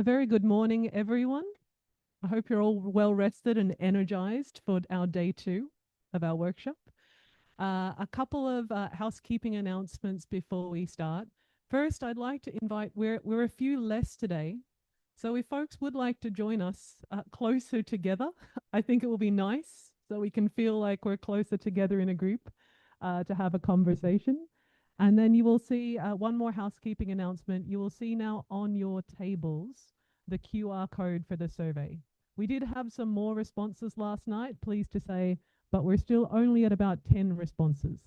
A very good morning, everyone. I hope you're all well rested and energized for our day 2 of our workshop. A couple of housekeeping announcements before we start. First, I'd like to invite, we're a few less today, so if folks would like to join us closer together, I think it will be nice so we can feel like we're closer together in a group to have a conversation. And then you will see one more housekeeping announcement. You will see now on your tables the QR code for the survey. We did have some more responses last night, pleased to say, but we're still only at about 10 responses.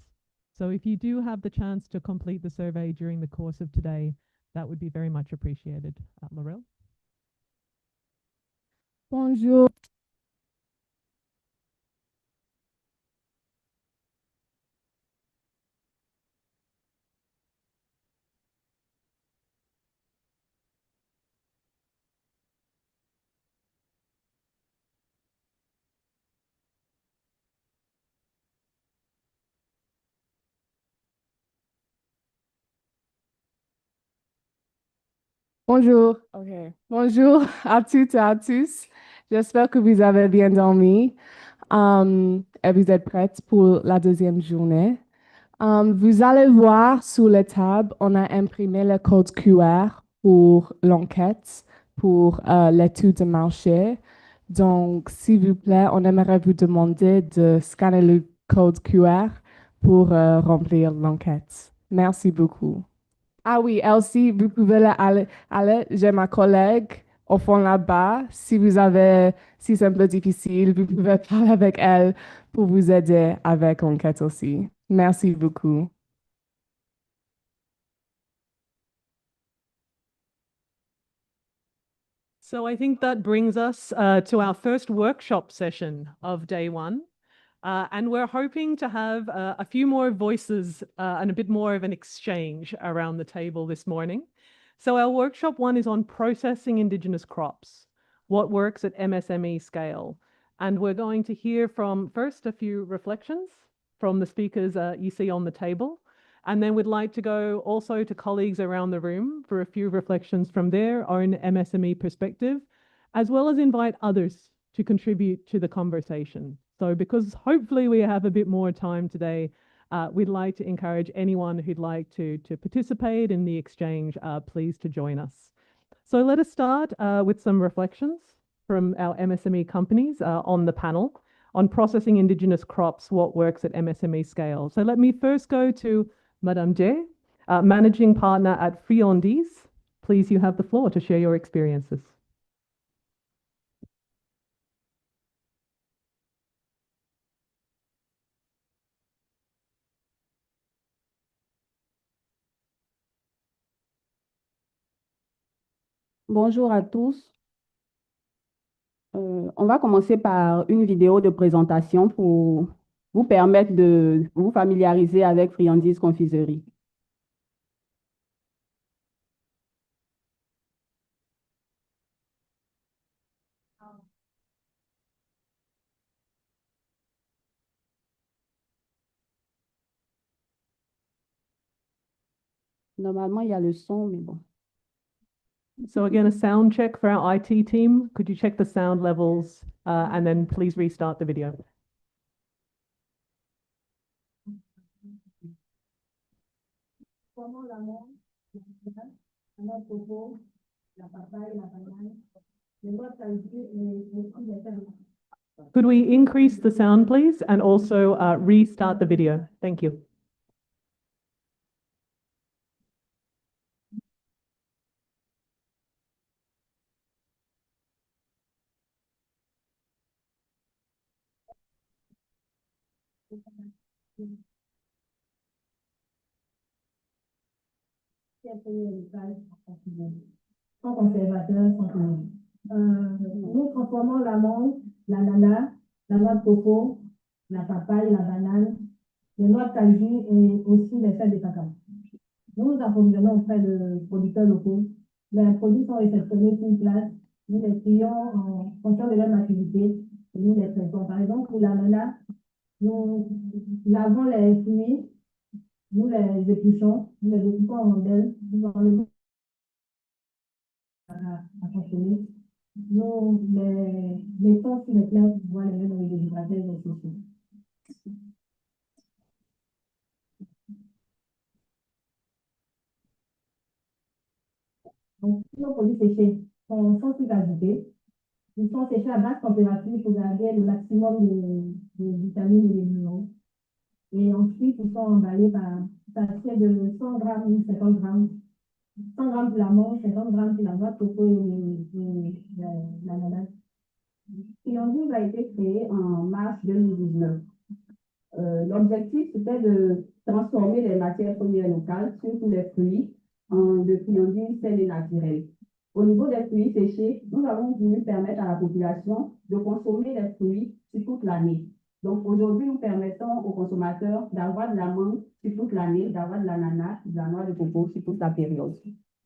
So if you do have the chance to complete the survey during the course of today, that would be very much appreciated. Laurel? Bonjour. Bonjour. OK. Bonjour à toutes et à tous. J'espère que vous avez bien dormi et vous êtes prêtes pour la deuxième journée. Vous allez voir sous la table, on a imprimé le code QR pour l'enquête, pour l'étude de marché. Donc, s'il vous plaît, on aimerait vous demander de scanner le code QR pour remplir l'enquête. Merci beaucoup. Ah oui, Elsie, vous pouvez aller. J'ai ma collègue au fond là-bas. Si c'est un peu difficile, vous pouvez parler avec elle pour vous aider avec l'enquête aussi. Merci beaucoup. So I think that brings us to our first workshop session of day 1. And we're hoping to have a few more voices and a bit more of an exchange around the table this morning. So our workshop 1 is on processing Indigenous crops, what works at MSME scale. And we're going to hear from first a few reflections from the speakers you see on the table. And then we'd like to go also to colleagues around the room for a few reflections from their own MSME perspective, as well as invite others to contribute to the conversation. So because hopefully we have a bit more time today, we'd like to encourage anyone who'd like to participate in the exchange, please to join us. So let us start with some reflections from our MSME companies on the panel on processing Indigenous crops, what works at MSME scale. So let me first go to Madame Jay, Managing Partner at Friandises. Please, you have the floor to share your experiences. Bonjour à tous. On va commencer par une vidéo de présentation pour vous permettre de vous familiariser avec Friandises Confiserie. Normalement, il y a le son, mais bon. So again, a sound check for our IT team. Could you check the sound levels and then please restart the video? Could we increase the sound, please, and also restart the video? Thank you. Sans conservateur, sans chlorine. Nous transformons l'amande, l'ananas, la noix de coco, la papaye, la banane, les noix de cajou et aussi les fèves de cacao. Nous nous approvisionnons auprès de producteurs locaux. Les produits sont réceptionnés sur place. Nous les trions en fonction de leur maturité et nous les traitons. Par exemple, pour l'ananas, nous lavons les fruits, nous les épluchons en rondelles, nous enlevons à consommer. Nous mettons sur le plan pour pouvoir les mettre dans les déshydratés sociaux. Donc, tous nos produits séchés sont sans sucre ajouté. Ils sont séchés à basse température pour garder le maximum de vitamines et de minéraux. Et ensuite, ils sont emballés par sachet de 100 grammes ou 50 grammes. 100 grammes pour l'amande, 50 grammes pour la noix de coco et l'ananas. Friandise a été créé en mars 2019. L'objectif, c'était de transformer les matières premières locales, surtout les fruits, en de friandises saines et naturelles. Au niveau des fruits séchés, nous avons voulu permettre à la population de consommer les fruits sur toute l'année. Donc aujourd'hui, nous permettons aux consommateurs d'avoir de la mangue sur toute l'année, d'avoir de l'ananas, de la noix de coco sur toute la période.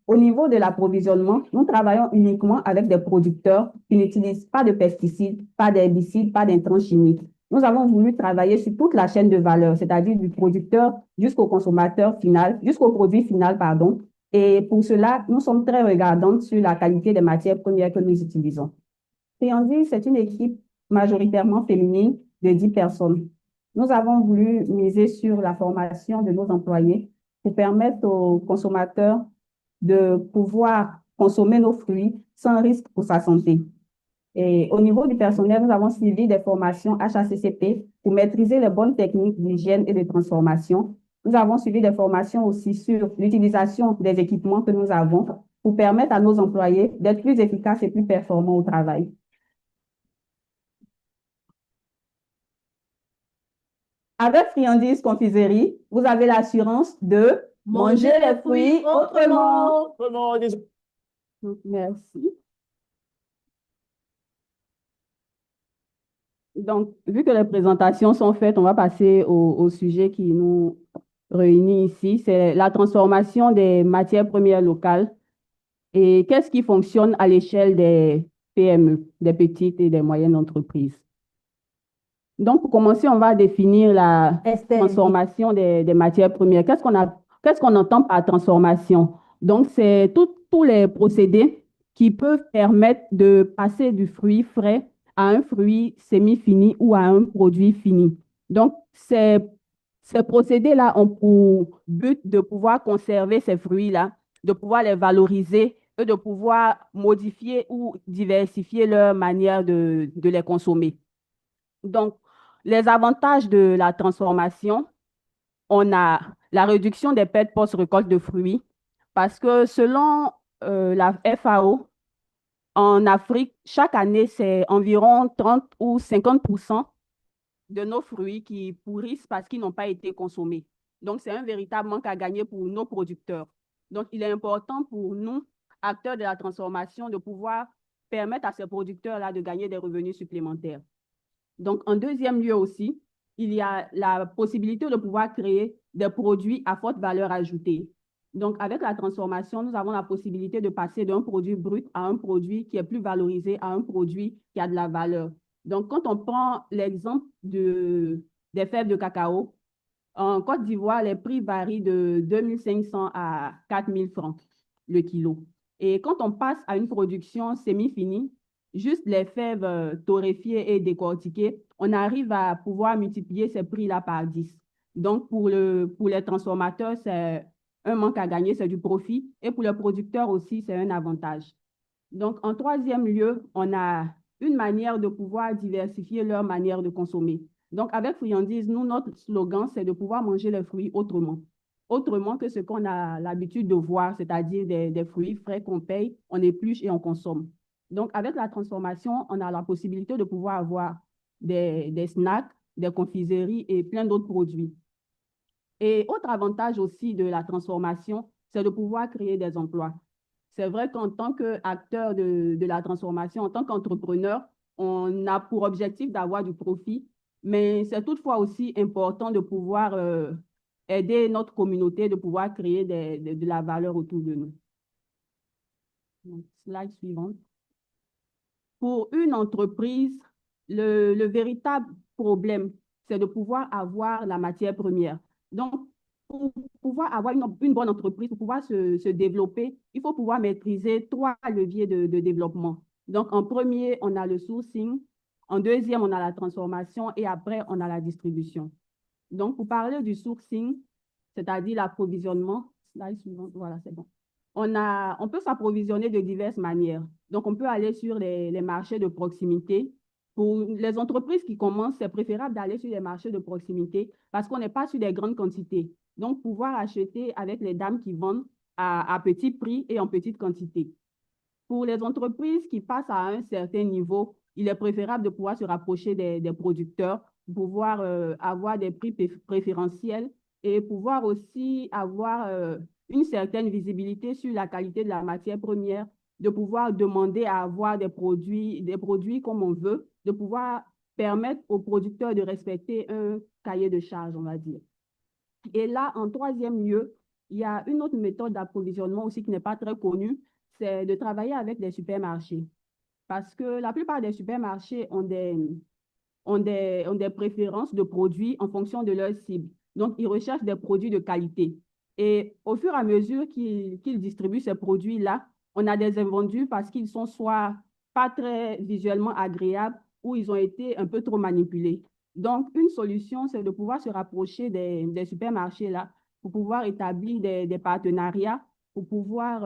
Au niveau de l'approvisionnement, nous travaillons uniquement avec des producteurs qui n'utilisent pas de pesticides, pas d'herbicides, pas d'intrants chimiques. Nous avons voulu travailler sur toute la chaîne de valeur, c'est-à-dire du producteur jusqu'au consommateur final, jusqu'au produit final, pardon. Et pour cela, nous sommes très regardantes sur la qualité des matières premières que nous utilisons. Friandise, c'est une équipe majoritairement féminine de 10 personnes. Nous avons voulu miser sur la formation de nos employés pour permettre aux consommateurs de pouvoir consommer nos fruits sans risque pour sa santé. Et au niveau du personnel, nous avons suivi des formations HACCP pour maîtriser les bonnes techniques d'hygiène et de transformation. Nous avons suivi des formations aussi sur l'utilisation des équipements que nous avons pour permettre à nos employés d'être plus efficaces et plus performants au travail. Avec Friandise Confiserie, vous avez l'assurance de manger les fruits autrement. Merci. Donc, vu que les présentations sont faites, on va passer au sujet qui nous réunit ici. C'est la transformation des matières premières locales et qu'est-ce qui fonctionne à l'échelle des PME, des petites et des moyennes entreprises. Donc, pour commencer, on va définir la transformation des matières premières. Qu'est-ce qu'on entend par transformation? Donc, c'est tous les procédés qui peuvent permettre de passer du fruit frais à un fruit semi-fini ou à un produit fini. Donc, ces procédés-là ont pour but de pouvoir conserver ces fruits-là, de pouvoir les valoriser et de pouvoir modifier ou diversifier leur manière de les consommer. Donc, les avantages de la transformation, on a la réduction des pertes post-récolte de fruits, parce que selon la FAO, en Afrique, chaque année, c'est environ 30 ou 50% de nos fruits qui pourrissent parce qu'ils n'ont pas été consommés. Donc, c'est un véritable manque à gagner pour nos producteurs. Donc, il est important pour nous, acteurs de la transformation, de pouvoir permettre à ces producteurs-là de gagner des revenus supplémentaires. Donc, en deuxième lieu aussi, il y a la possibilité de pouvoir créer des produits à forte valeur ajoutée. Donc, avec la transformation, nous avons la possibilité de passer d'un produit brut à un produit qui est plus valorisé, à un produit qui a de la valeur. Donc, quand on prend l'exemple des fèves de cacao, en Côte d'Ivoire, les prix varient de 2 500 à 4 000 francs le kilo. Et quand on passe à une production semi-finie, juste les fèves torréfiées et décortiquées, on arrive à pouvoir multiplier ces prix-là par 10. Donc, pour les transformateurs, c'est un manque à gagner, c'est du profit. Et pour les producteurs aussi, c'est un avantage. Donc, en troisième lieu, on a une manière de pouvoir diversifier leur manière de consommer. Donc, avec Friandise, nous, notre slogan, c'est de pouvoir manger les fruits autrement. Autrement que ce qu'on a l'habitude de voir, c'est-à-dire des fruits frais qu'on paye, on épluche et on consomme. Donc, avec la transformation, on a la possibilité de pouvoir avoir des snacks, des confiseries et plein d'autres produits. Et autre avantage aussi de la transformation, c'est de pouvoir créer des emplois. C'est vrai qu'en tant qu'acteur de la transformation, en tant qu'entrepreneur, on a pour objectif d'avoir du profit, mais c'est toutefois aussi important de pouvoir aider notre communauté, de pouvoir créer de la valeur autour de nous. Donc, slide suivante. Pour une entreprise, le véritable problème, c'est de pouvoir avoir la matière première. Donc, pour pouvoir avoir une bonne entreprise, pour pouvoir se développer, il faut pouvoir maîtriser 3 leviers de développement. Donc, en premier, on a le sourcing. En deuxième, on a la transformation et après, on a la distribution. Donc, pour parler du sourcing, c'est-à-dire l'approvisionnement, slide suivante, voilà, c'est bon. On peut s'approvisionner de diverses manières. Donc, on peut aller sur les marchés de proximité. Pour les entreprises qui commencent, c'est préférable d'aller sur les marchés de proximité parce qu'on n'est pas sur des grandes quantités. Donc, pouvoir acheter avec les dames qui vendent à petit prix et en petite quantité. Pour les entreprises qui passent à un certain niveau, il est préférable de pouvoir se rapprocher des producteurs, pouvoir avoir des prix préférentiels et pouvoir aussi avoir une certaine visibilité sur la qualité de la matière première, de pouvoir demander à avoir des produits comme on veut, de pouvoir permettre aux producteurs de respecter un cahier de charges, on va dire. Et là, en troisième lieu, il y a une autre méthode d'approvisionnement aussi qui n'est pas très connue, c'est de travailler avec des supermarchés. Parce que la plupart des supermarchés ont des préférences de produits en fonction de leur cible. Donc, ils recherchent des produits de qualité. Et au fur et à mesure qu'ils distribuent ces produits-là, on a des invendus parce qu'ils sont soit pas très visuellement agréables ou ils ont été un peu trop manipulés. Donc, une solution, c'est de pouvoir se rapprocher des supermarchés-là pour pouvoir établir des partenariats, pour pouvoir,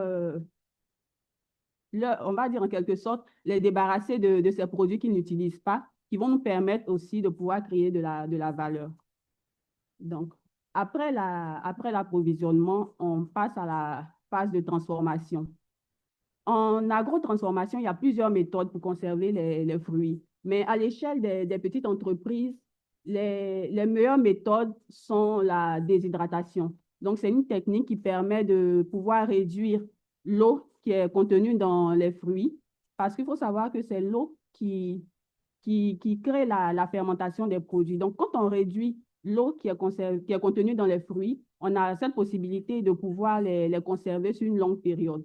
on va dire en quelque sorte, les débarrasser de ces produits qu'ils n'utilisent pas, qui vont nous permettre aussi de pouvoir créer de la valeur. Donc, après l'approvisionnement, on passe à la phase de transformation. En agrotransformation, il y a plusieurs méthodes pour conserver les fruits. Mais à l'échelle des petites entreprises, les meilleures méthodes sont la déshydratation. Donc, c'est une technique qui permet de pouvoir réduire l'eau qui est contenue dans les fruits, parce qu'il faut savoir que c'est l'eau qui crée la fermentation des produits. Donc, quand on réduit l'eau qui est contenue dans les fruits, on a cette possibilité de pouvoir les conserver sur une longue période.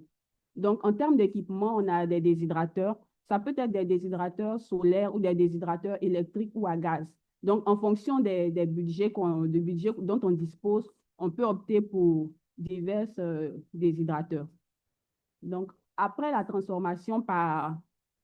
Donc, en termes d'équipement, on a des déshydrateurs. Ça peut être des déshydrateurs solaires ou des déshydrateurs électriques ou à gaz. Donc, en fonction des budgets dont on dispose, on peut opter pour divers déshydrateurs. Donc, après la transformation par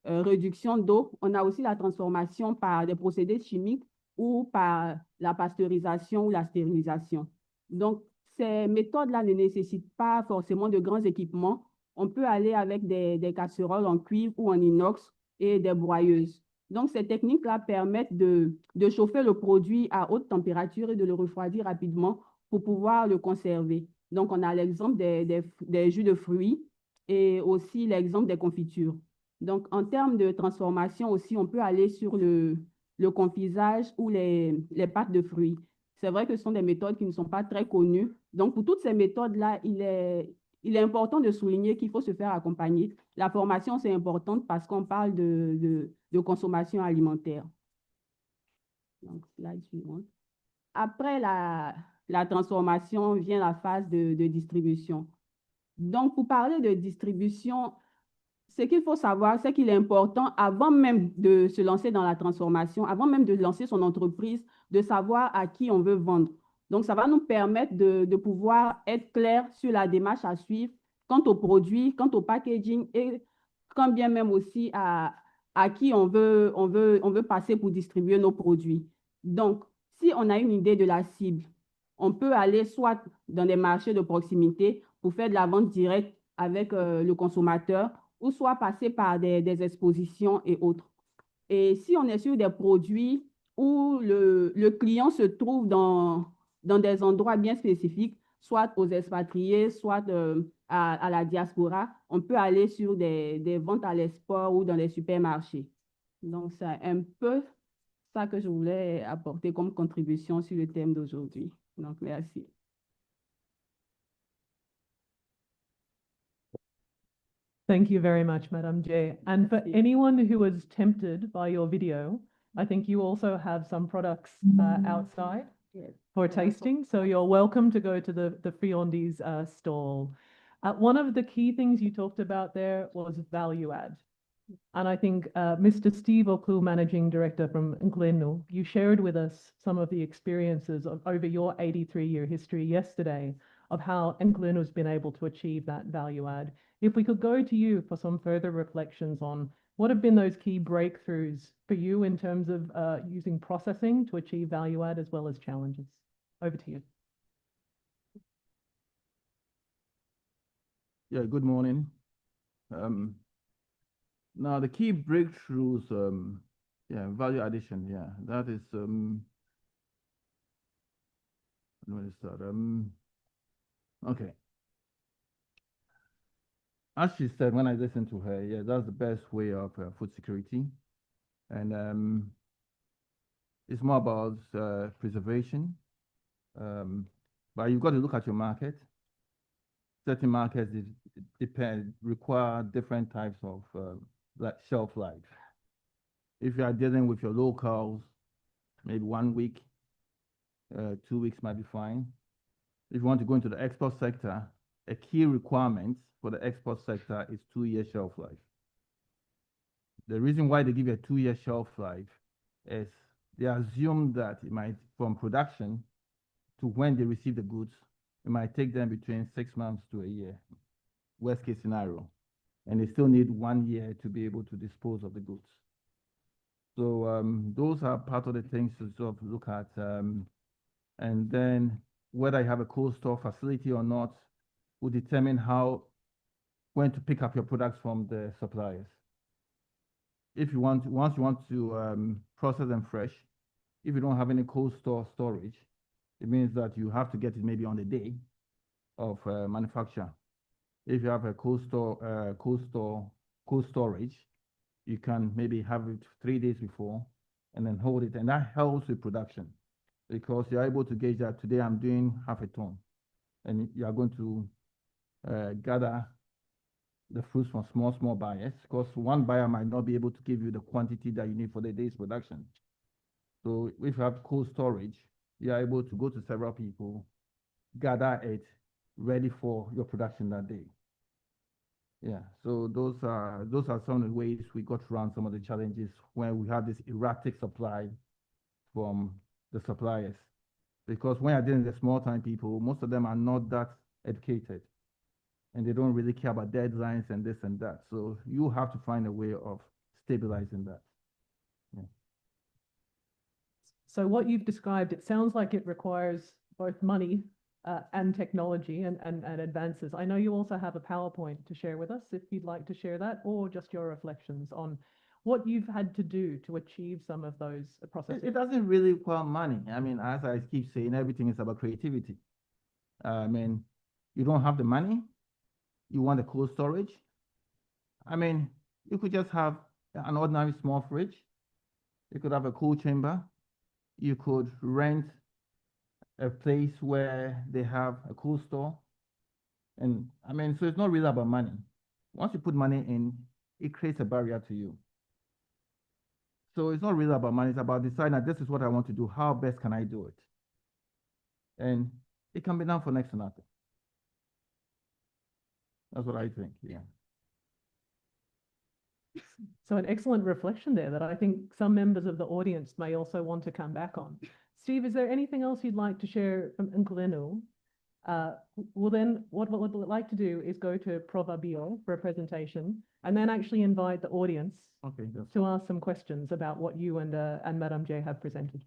réduction d'eau, on a aussi la transformation par des procédés chimiques ou par la pasteurisation ou la stérilisation. Donc, ces méthodes-là ne nécessitent pas forcément de grands équipements. On peut aller avec des casseroles en cuivre ou en inox et des broyeuses. Donc, ces techniques-là permettent de chauffer le produit à haute température et de le refroidir rapidement pour pouvoir le conserver. Donc, on a l'exemple des jus de fruits et aussi l'exemple des confitures. Donc, en termes de transformation aussi, on peut aller sur le confisage ou les pâtes de fruits. C'est vrai que ce sont des méthodes qui ne sont pas très connues. Donc, pour toutes ces méthodes-là, il est important de souligner qu'il faut se faire accompagner. La formation, c'est important parce qu'on parle de consommation alimentaire. Donc, slide suivante. Après la transformation vient la phase de distribution. Donc, pour parler de distribution, ce qu'il faut savoir, c'est qu'il est important, avant même de se lancer dans la transformation, avant même de lancer son entreprise, de savoir à qui on veut vendre. Donc, ça va nous permettre de pouvoir être clair sur la démarche à suivre quant aux produits, quant au packaging et quand bien même aussi à qui on veut passer pour distribuer nos produits. Donc, si on a une idée de la cible, on peut aller soit dans des marchés de proximité pour faire de la vente directe avec le consommateur, ou soit passer par des expositions et autres. Et si on est sur des produits où le client se trouve dans des endroits bien spécifiques, soit aux expatriés, soit à la diaspora, on peut aller sur des ventes à l'export ou dans les supermarchés. Donc, c'est un peu ça que je voulais apporter comme contribution sur le thème d'aujourd'hui. Donc, merci. Thank you very much, Madame J. And for anyone who was tempted by your video, I think you also have some products outside for tasting. So you're welcome to go to the Friandi's stall. One of the key things you talked about there was value add. And I think Mr. Steve O'Clue, Managing Director from Glenelg, you shared with us some of the experiences over your 83-year history yesterday of how Nkulunu has been able to achieve that value add. If we could go to you for some further reflections on what have been those key breakthroughs for you in terms of using processing to achieve value add as well as challenges. Over to you. Yeah, good morning. Now the key breakthroughs, value addition, that is, let me start. Okay. As she said, when I listened to her, that's the best way of food security. And it's more about preservation. But you've got to look at your market. Certain markets require different types of shelf life. If you are dealing with your locals, maybe 1 week, 2 weeks might be fine. If you want to go into the export sector, a key requirement for the export sector is 2-year shelf life. The reason why they give you a 2-year shelf life is they assume that it might, from production to when they receive the goods, it might take them between 6 months to a year, worst case scenario. And they still need 1 year to be able to dispose of the goods. So those are part of the things to sort of look at. And then whether you have a cold store facility or not will determine when to pick up your products from the suppliers. If you want, once you want to process them fresh, if you don't have any cold store storage, it means that you have to get it maybe on the day of manufacture. If you have a cold storage, you can maybe have it 3 days before and then hold it. And that helps with production because you're able to gauge that today I'm doing half a ton. And you are going to gather the fruits from small buyers because one buyer might not be able to give you the quantity that you need for the day's production. So if you have cold storage, you are able to go to several people, gather it ready for your production that day. Yeah, so those are some of the ways we got around some of the challenges when we have this erratic supply from the suppliers. Because when you're dealing with small time people, most of them are not that educated and they don't really care about deadlines and this and that. So you have to find a way of stabilizing that. Yeah. So what you've described, it sounds like it requires both money and technology and advances. I know you also have a PowerPoint to share with us if you'd like to share that, or just your reflections on what you've had to do to achieve some of those processes. It doesn't really require money. I mean, as I keep saying, everything is about creativity. I mean, you don't have the money, you want a cold storage. I mean, you could just have an ordinary small fridge. You could have a cool chamber. You could rent a place where they have a cool store. And I mean, so it's not really about money. Once you put money in, it creates a barrier to you. So it's not really about money, it's about deciding that this is what I want to do, how best can I do it? And it can be done for next to nothing. That's what I think, yeah. So an excellent reflection there that I think some members of the audience may also want to come back on. Steve, is there anything else you'd like to share from Nkulunu? Well then, what we'd like to do is go to Prova Bio for a presentation and then actually invite the audience to ask some questions about what you and Madame J have presented.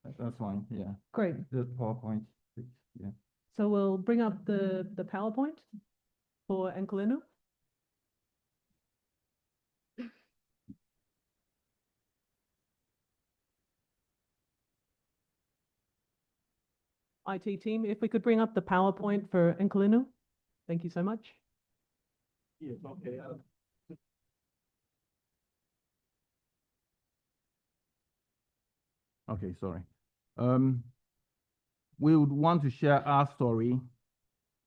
That's fine, yeah. Great. The PowerPoint, yeah. So we'll bring up the PowerPoint for Nkulunu. IT team, if we could bring up the PowerPoint for Nkulunu. Thank you so much. Yes, okay. Okay, sorry. We would want to share our story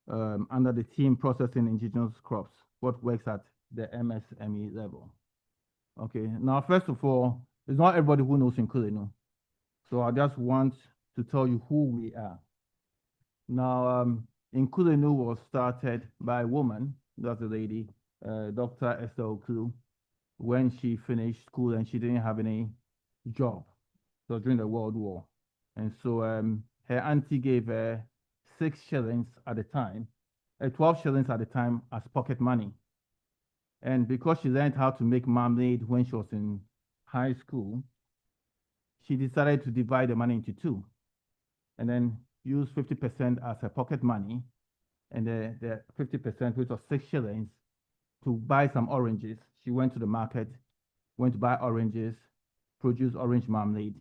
under the team processing indigenous crops, what works at the MSME level. Okay, now first of all, it's not everybody who knows Nkulunu. So I just want to tell you who we are. Now, Nkulunu was started by a woman, that's a lady, Dr. Esther Okulu, when she finished school and she didn't have any job. So during the World War. And so her auntie gave her 6 shillings at the time, 12 shillings at the time as pocket money. And because she learned how to make marmalade when she was in high school, she decided to divide the money into two and then use 50% as her pocket money and the 50%, which was 6 shillings, to buy some oranges. She went to the market, went to buy oranges, produce orange marmalade,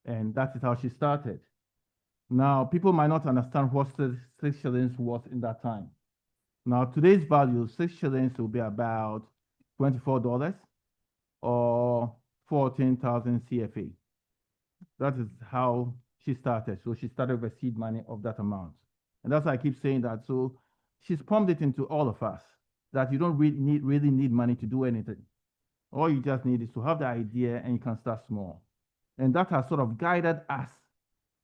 and that is how she started. Now, people might not understand what 6 shillings was in that time. Now, today's value, 6 shillings will be about $24 or 14,000 CFA. That is how she started. So she started with seed money of that amount. And that's why I keep saying that. So she's pumped it into all of us that you don't really need money to do anything. All you just need is to have the idea and you can start small. And that has sort of guided us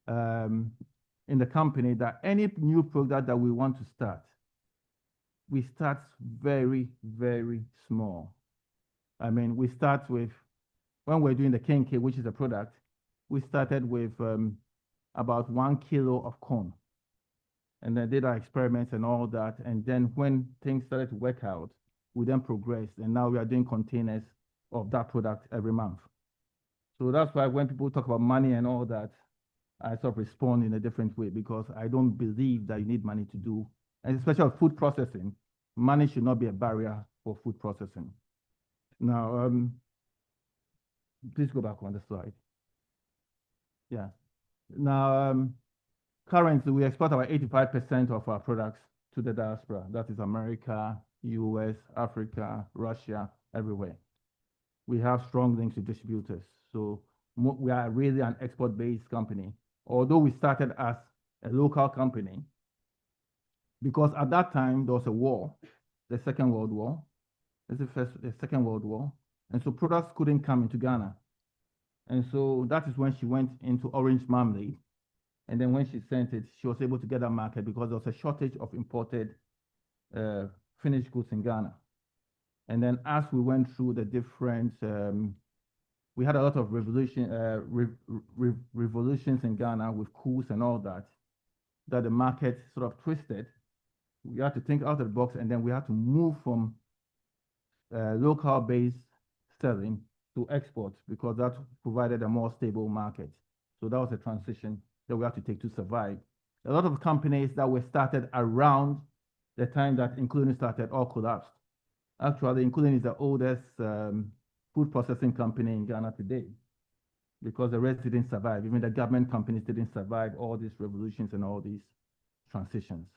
in the company that any new product that we want to start, we start very, very small. I mean, we start with, when we're doing the cane cake, which is a product, we started with about 1 kilo of corn. And then did our experiments and all that. And then when things started to work out, we then progressed. And now we are doing containers of that product every month. So that's why when people talk about money and all that, I sort of respond in a different way, because I don't believe that you need money to do, and especially food processing, money should not be a barrier for food processing. Now, please go back on the slide. Yeah. Now, currently, we export about 85% of our products to the diaspora. That is America, US, Africa, Russia, everywhere. We have strong links with distributors. So we are really an export-based company. Although we started as a local company, because at that time there was a war, the Second World War. The Second World War. And so products couldn't come into Ghana. And so that is when she went into orange marmalade. And then when she sent it, she was able to get a market because there was a shortage of imported finished goods in Ghana. And then as we went through the different, we had a lot of revolutions in Ghana with coups and all that, that the market sort of twisted. We had to think out of the box, and then we had to move from local-based selling to export, because that provided a more stable market. So that was a transition that we had to take to survive. A lot of companies that were started around the time that Including started all collapsed. Actually, Including is the oldest food processing company in Ghana today, because the rest didn't survive. Even the government companies didn't survive all these revolutions and all these transitions.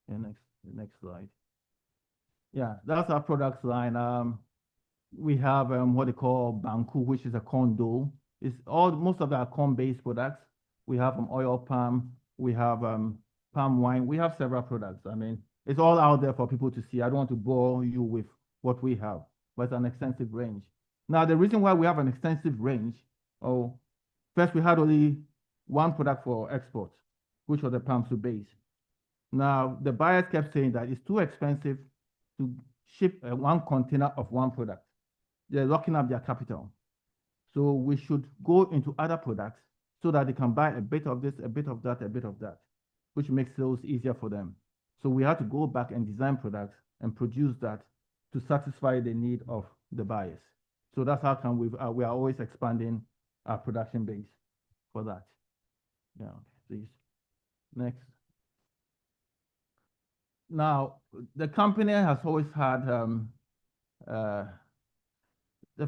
And next slide. Yeah, that's our products line. We have what they call Banku, which is a corn dough. Most of our corn-based products. We have oil palm. We have palm wine. We have several products. I mean, it's all out there for people to see. I don't want to bore you with what we have, but it's an extensive range. Now, the reason why we have an extensive range, first we had only one product for export, which was the palm soup base. Now, the buyers kept saying that it's too expensive to ship one container of one product. They're locking up their capital. So we should go into other products so that they can buy a bit of this, a bit of that, a bit of that, which makes sales easier for them. So we had to go back and design products and produce that to satisfy the need of the buyers. So that's how come we are always expanding our production base for that. Yeah, please. Next. Now, the company has always had the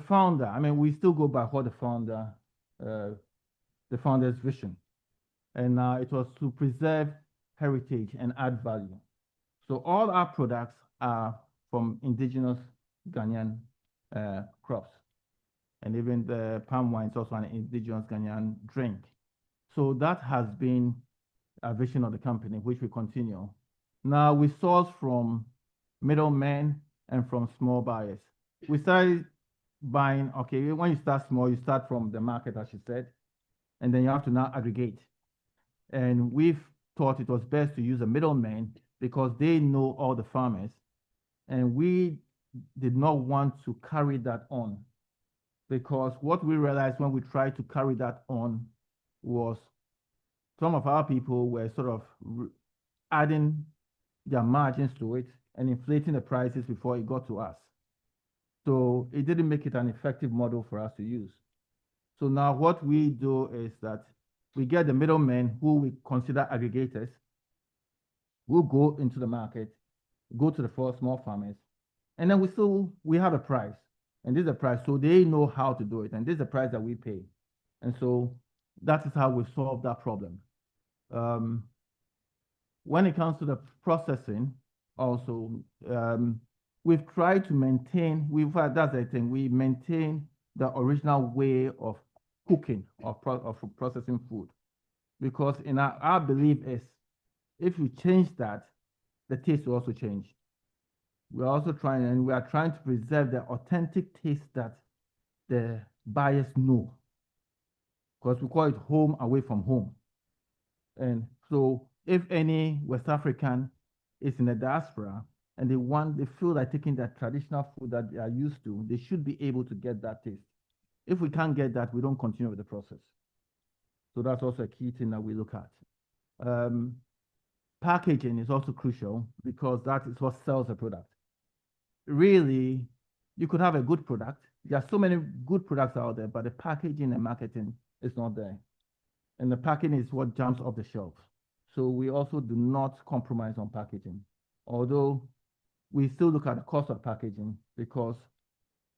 founder. I mean, we still go by what the founder's vision. And it was to preserve heritage and add value. So all our products are from indigenous Ghanaian crops. And even the palm wine is also an indigenous Ghanaian drink. So that has been a vision of the company, which we continue. Now we source from middlemen and from small buyers. We started buying, okay, when you start small, you start from the market, as you said, and then you have to now aggregate. And we've thought it was best to use a middleman because they know all the farmers. And we did not want to carry that on, because what we realized when we tried to carry that on was some of our people were sort of adding their margins to it and inflating the prices before it got to us. So it didn't make it an effective model for us to use. So now what we do is that we get the middlemen who we consider aggregators, who go into the market, go to the small farmers, and then we have a price, and this is a price, so they know how to do it, and this is the price that we pay. And so that is how we solve that problem. When it comes to the processing, also, we've tried to maintain, that's the thing, we maintain the original way of cooking or processing food. Because in our belief is, if you change that, the taste will also change. We are trying to preserve the authentic taste that the buyers know. Because we call it home away from home. And so if any West African is in the diaspora and they feel like taking that traditional food that they are used to, they should be able to get that taste. If we can't get that, we don't continue with the process. So that's also a key thing that we look at. Packaging is also crucial because that is what sells a product. Really, you could have a good product. There are so many good products out there, but the packaging and marketing is not there. And the packaging is what jumps off the shelf. So we also do not compromise on packaging, although we still look at the cost of packaging because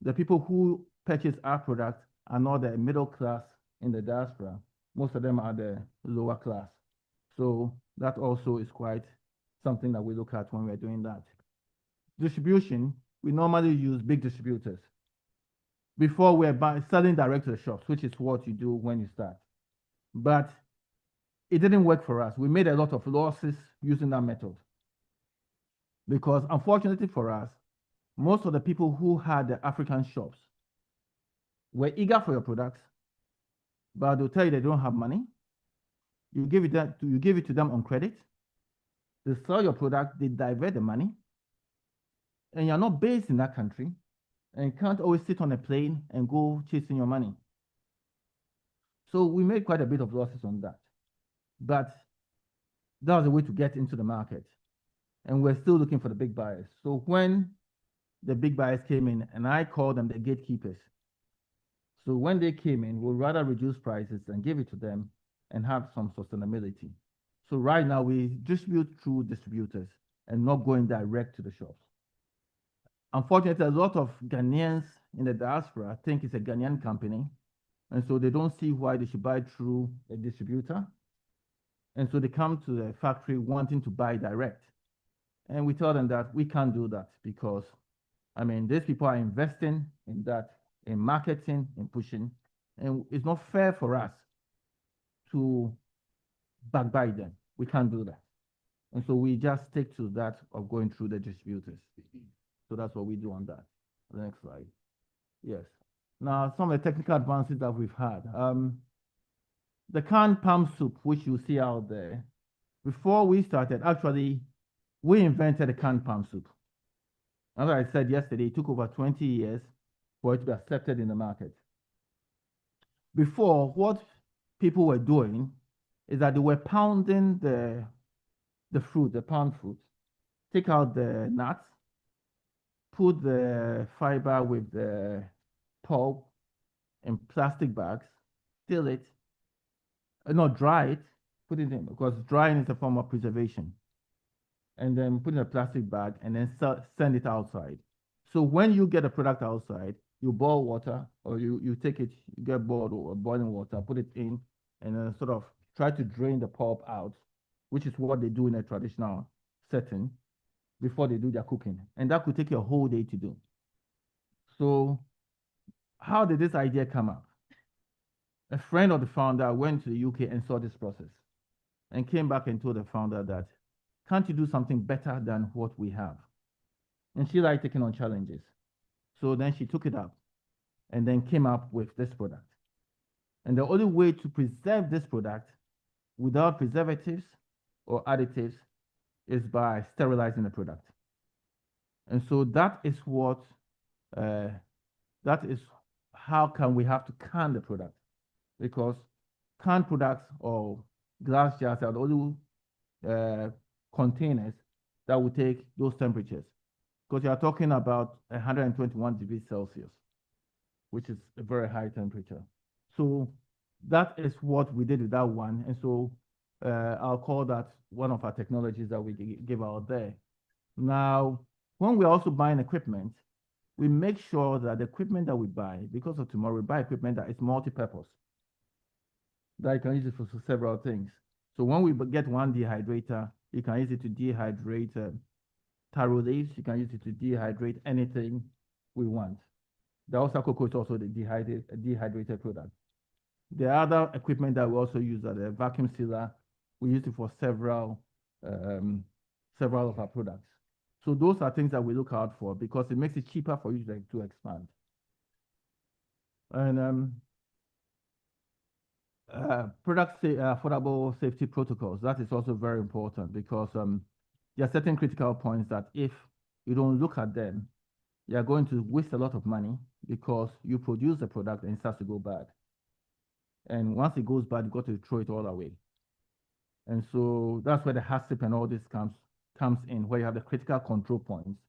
the people who purchase our product are not the middle class in the diaspora. Most of them are the lower class. So that also is quite something that we look at when we're doing that. Distribution, we normally use big distributors. Before we're selling direct to the shops, which is what you do when you start. But it didn't work for us. We made a lot of losses using that method. Because unfortunately for us, most of the people who had the African shops were eager for your products, but they'll tell you they don't have money. You give it to them on credit. They sell your product, they divert the money, and you're not based in that country, and you can't always sit on a plane and go chasing your money. So we made quite a bit of losses on that. But that was a way to get into the market. And we're still looking for the big buyers. So when the big buyers came in, and I called them the gatekeepers. So when they came in, we'll rather reduce prices and give it to them and have some sustainability. So right now we distribute through distributors and not going direct to the shops. Unfortunately, a lot of Ghanaians in the diaspora think it's a Ghanaian company, and so they don't see why they should buy through a distributor. And so they come to the factory wanting to buy direct. And we tell them that we can't do that because, I mean, these people are investing in that, in marketing, in pushing, and it's not fair for us to backbite them. We can't do that. And so we just stick to that of going through the distributors. So that's what we do on that. The next slide. Yes. Now, some of the technical advances that we've had. The canned palm soup, which you see out there, before we started, actually, we invented the canned palm soup. As I said yesterday, it took over 20 years for it to be accepted in the market. Before, what people were doing is that they were pounding the fruit, the palm fruit, take out the nuts, put the fiber with the pulp in plastic bags, seal it, not dry it, put it in, because drying is a form of preservation. And then put in a plastic bag and then send it outside. So when you get a product outside, you boil water, or you take it, you get boiling water, put it in, and then sort of try to drain the pulp out, which is what they do in a traditional setting before they do their cooking. And that could take you a whole day to do. So how did this idea come up? A friend of the founder went to the UK and saw this process and came back and told the founder that, can't you do something better than what we have? And she liked taking on challenges. So then she took it up and then came up with this product. And the only way to preserve this product without preservatives or additives is by sterilizing the product. And so that is how come we have to can the product, because canned products or glass jars and other containers that will take those temperatures. Because you are talking about 121 degrees Celsius, which is a very high temperature. So that is what we did with that one. And so I'll call that one of our technologies that we give out there. Now, when we're also buying equipment, we make sure that the equipment that we buy, because of tomorrow, we buy equipment that is multi-purpose, that you can use it for several things. So when we get one dehydrator, you can use it to dehydrate taro leaves. You can use it to dehydrate anything we want. The Osa cocoa is also the dehydrated product. The other equipment that we also use are the vacuum sealer. We use it for several of our products. So those are things that we look out for because it makes it cheaper for you to expand. And affordable safety protocols, that is also very important because there are certain critical points that if you don't look at them, you are going to waste a lot of money because you produce the product and it starts to go bad. And once it goes bad, you've got to throw it all away. And so that's where the HACCP and all this comes in, where you have the critical control points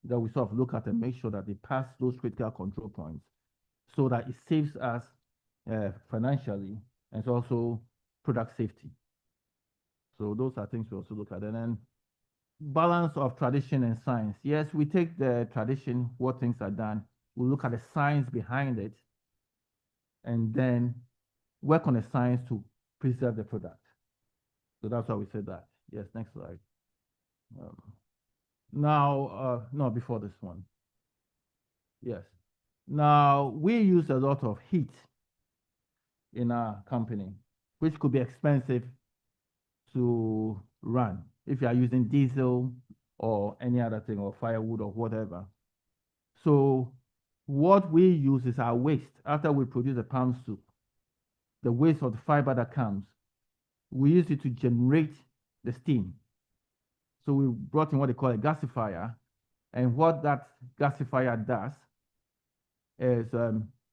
that we sort of look at and make sure that they pass those critical control points so that it saves us financially and it's also product safety. So those are things we also look at. And then balance of tradition and science. Yes, we take the tradition, what things are done. We look at the science behind it and then work on the science to preserve the product. So that's why we said that. Yes, next slide. No, before this one. Yes. Now, we use a lot of heat in our company, which could be expensive to run if you are using diesel or any other thing or firewood or whatever. So what we use is our waste. After we produce the palm soup, the waste of the fiber that comes, we use it to generate the steam. So we brought in what they call a gasifier. And what that gasifier does is,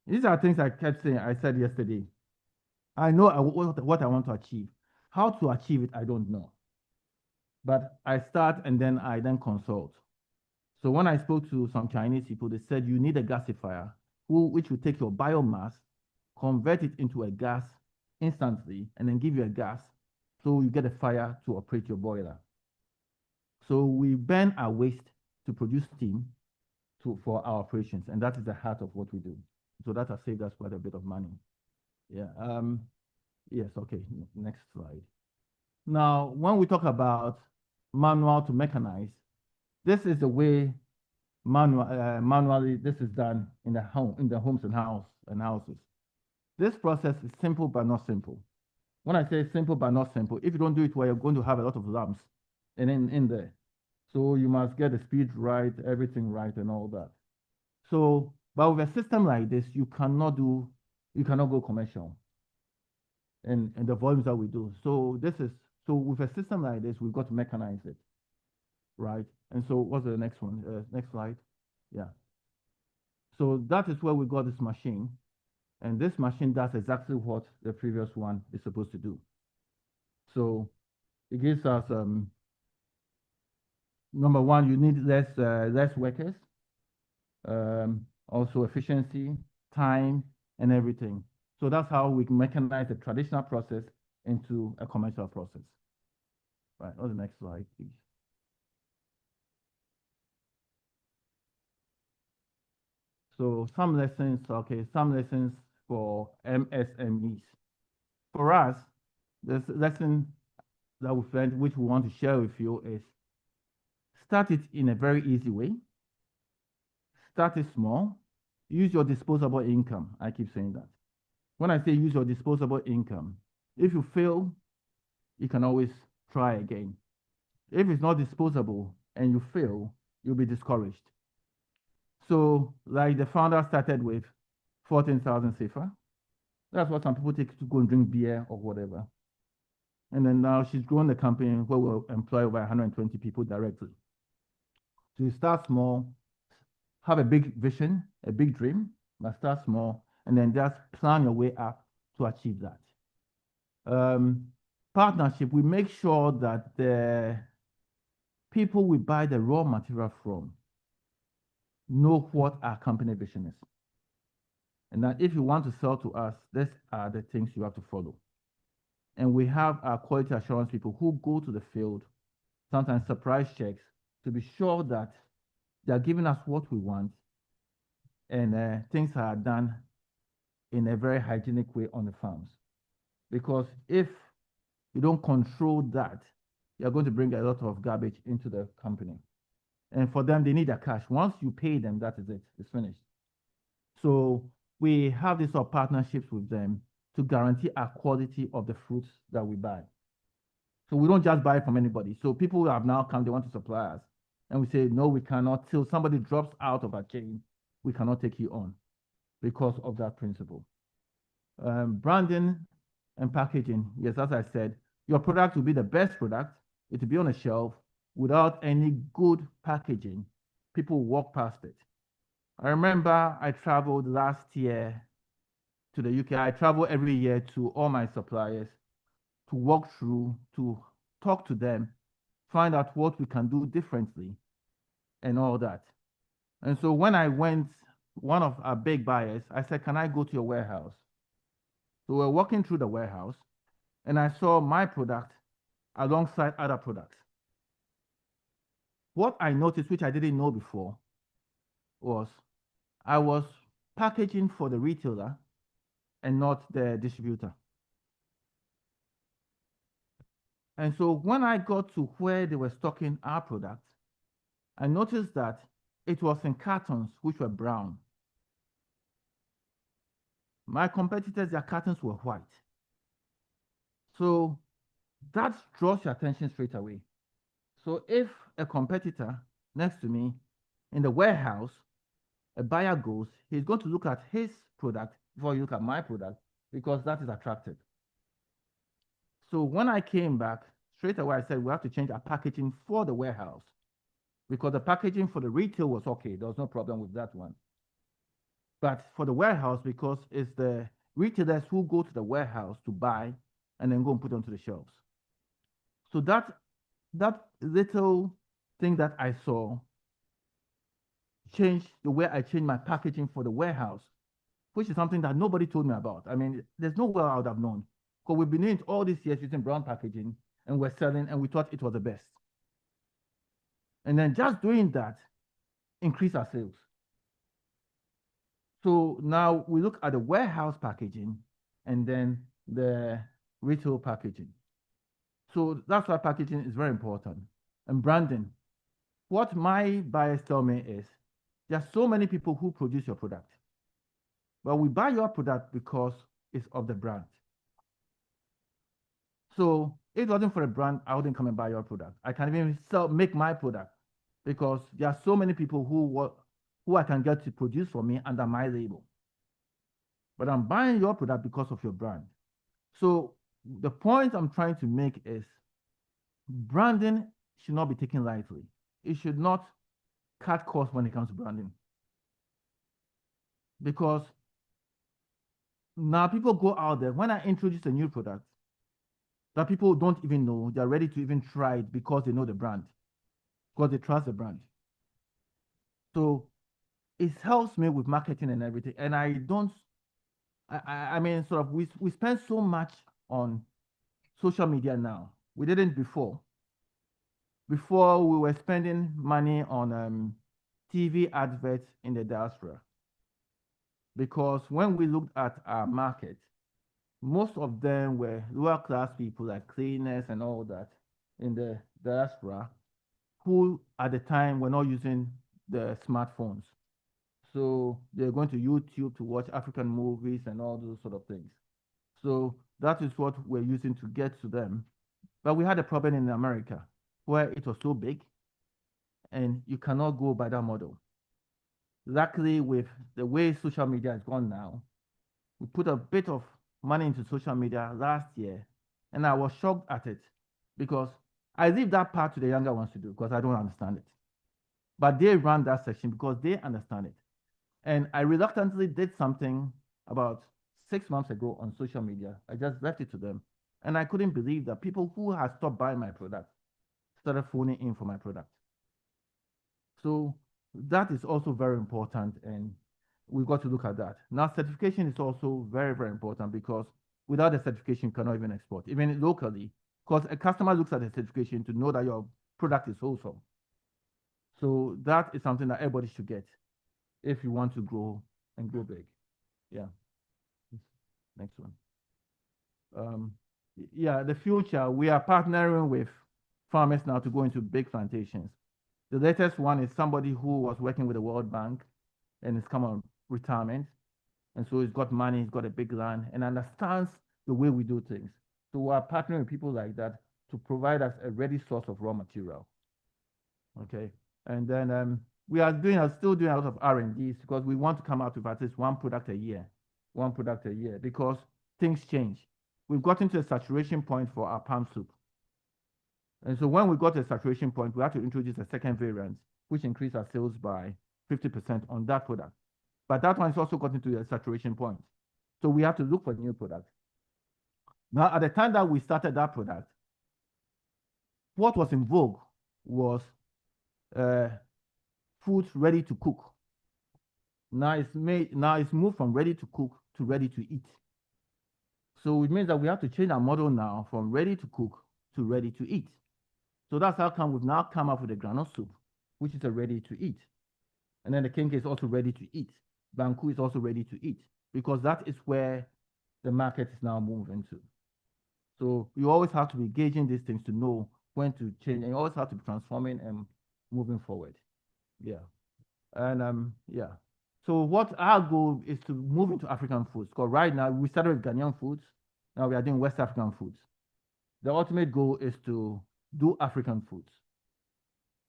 these are things I kept saying, I said yesterday. I know what I want to achieve. How to achieve it, I don't know. But I start and then I consult. So when I spoke to some Chinese people, they said you need a gasifier, which will take your biomass, convert it into a gas instantly, and then give you a gas so you get a fire to operate your boiler. So we burn our waste to produce steam for our operations, and that is the heart of what we do. So that has saved us quite a bit of money. Yeah. Yes. Okay. Next slide. Now, when we talk about manual to mechanized, this is the way manually this is done in the homes and houses. This process is simple but not simple. When I say simple but not simple, if you don't do it well, you're going to have a lot of lumps in there. So you must get the speed right, everything right, and all that. So, but with a system like this, you cannot go commercial in the volumes that we do. So with a system like this, we've got to mechanize it, right? And so what's the next one? Next slide. Yeah. So that is where we got this machine. And this machine does exactly what the previous one is supposed to do. So it gives us, number one, you need less workers, also efficiency, time, and everything. So that's how we can mechanize a traditional process into a commercial process. Right, on the next slide, please. So some lessons for MSMEs. For us, this lesson that we've learned, which we want to share with you, is start it in a very easy way. Start it small. Use your disposable income. I keep saying that. When I say use your disposable income, if you fail, you can always try again. If it's not disposable and you fail, you'll be discouraged. So, like the founder started with 14,000 CFA. That's what some people take to go and drink beer or whatever. And then now she's grown the company where we'll employ over 120 people directly. So you start small, have a big vision, a big dream, but start small, and then just plan your way up to achieve that. partnership, we make sure that the people we buy the raw material from know what our company vision is. And that if you want to sell to us, these are the things you have to follow. And we have our quality assurance people who go to the field, sometimes surprise checks, to be sure that they're giving us what we want and things are done in a very hygienic way on the farms. Because if you don't control that, you're going to bring a lot of garbage into the company. And for them, they need their cash. Once you pay them, that is it. It's finished. So we have these sort of partnerships with them to guarantee our quality of the fruits that we buy. So we don't just buy from anybody. So people who have now come, they want to supply us. And we say, no, we cannot. Till somebody drops out of our chain, we cannot take you on because of that principle. Branding and packaging. Yes, as I said, your product will be the best product. It will be on a shelf without any good packaging. People walk past it. I remember I traveled last year to the UK. I travel every year to all my suppliers to walk through, to talk to them, find out what we can do differently and all that. And so when I went, one of our big buyers, I said, can I go to your warehouse? So we're walking through the warehouse and I saw my product alongside other products. What I noticed, which I didn't know before, was I was packaging for the retailer and not the distributor. And so when I got to where they were stocking our product, I noticed that it was in cartons which were brown. My competitors, their cartons were white. So that draws your attention straight away. So if a competitor next to me in the warehouse, a buyer goes, he's going to look at his product before you look at my product because that is attractive. So when I came back, straight away I said we have to change our packaging for the warehouse because the packaging for the retail was okay. There was no problem with that one. But for the warehouse, because it's the retailers who go to the warehouse to buy and then go and put onto the shelves. So that little thing that I saw changed the way I changed my packaging for the warehouse, which is something that nobody told me about. I mean, there's no way I would have known. Because we've been doing it all these years using brown packaging and we're selling and we thought it was the best. And then just doing that increased our sales. So now we look at the warehouse packaging and then the retail packaging. So that's why packaging is very important. And branding. What my buyers tell me is, there are so many people who produce your product. But we buy your product because it's of the brand. So if it wasn't for a brand, I wouldn't come and buy your product. I can't even make my product because there are so many people who I can get to produce for me under my label. But I'm buying your product because of your brand. So the point I'm trying to make is branding should not be taken lightly. It should not cut costs when it comes to branding. Because now people go out there, when I introduce a new product that people don't even know, they're ready to even try it because they know the brand, because they trust the brand. So it helps me with marketing and everything. And I mean, sort of, we spend so much on social media now. We didn't before. Before, we were spending money on TV adverts in the diaspora. Because when we looked at our market, most of them were lower class people like cleaners and all that in the diaspora, who at the time were not using the smartphones. So they're going to YouTube to watch African movies and all those sort of things. So that is what we're using to get to them. But we had a problem in America where it was so big and you cannot go by that model. Luckily, with the way social media has gone now, we put a bit of money into social media last year, and I was shocked at it because I leave that part to the younger ones to do because I don't understand it. But they run that section because they understand it. And I reluctantly did something about 6 months ago on social media. I just left it to them. And I couldn't believe that people who had stopped buying my product started phoning in for my product. So that is also very important, and we've got to look at that. Now, certification is also very, very important, because without the certification, you cannot even export, even locally, because a customer looks at the certification to know that your product is wholesome. So that is something that everybody should get if you want to grow and grow big. Yeah. Next one. Yeah, the future, we are partnering with farmers now to go into big plantations. The latest one is somebody who was working with the World Bank and is come on retirement. And so he's got money, he's got a big land, and understands the way we do things. So we are partnering with people like that to provide us a ready source of raw material. Okay. And then we are still doing a lot of R&Ds, because we want to come out with at least one product a year, because things change. We've gotten to a saturation point for our palm soup. And so when we got to a saturation point, we had to introduce a second variant, which increased our sales by 50% on that product. But that one is also gotten to a saturation point. So we have to look for new products. Now, at the time that we started that product, what was in vogue was food ready to cook. Now it's moved from ready to cook to ready to eat. So it means that we have to change our model now from ready to cook to ready to eat. So that's how come we've now come up with a granule soup, which is a ready to eat. And then the kenke is also ready to eat. Banku is also ready to eat, because that is where the market is now moving to. So you always have to be gauging these things to know when to change, and you always have to be transforming and moving forward. Yeah. And yeah. So what our goal is to move into African foods, because right now we started with Ghanaian foods. Now we are doing West African foods. The ultimate goal is to do African foods,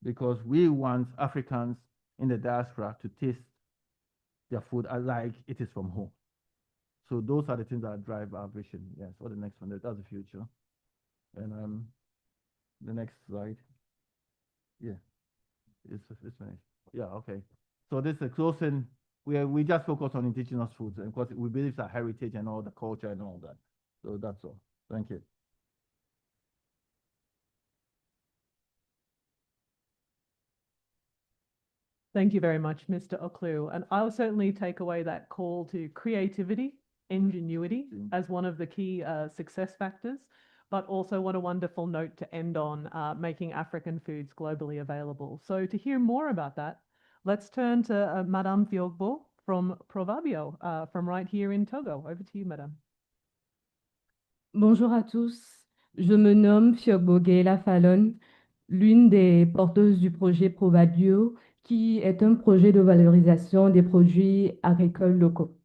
because we want Africans in the diaspora to taste their food like it is from home. So those are the things that drive our vision. Yes. What the next one? That's the future. And the next slide. Yeah. It's finished. Yeah. Okay. So this is a closing. We just focus on indigenous foods, and because we believe that heritage and all the culture and all that. So that's all. Thank you. Thank you very much, Mr. Oklu. And I'll certainly take away that call to creativity, ingenuity as one of the key success factors, but also what a wonderful note to end on, making African foods globally available. So to hear more about that, let's turn to Madame Fiogbo from Provabio, from right here in Togo. Over to you, Madame. Bonjour à tous, je me nomme Fiogbo Gaila Fallon, l'une des porteuses du projet Provabio, qui est un projet de valorisation des produits agricoles locaux.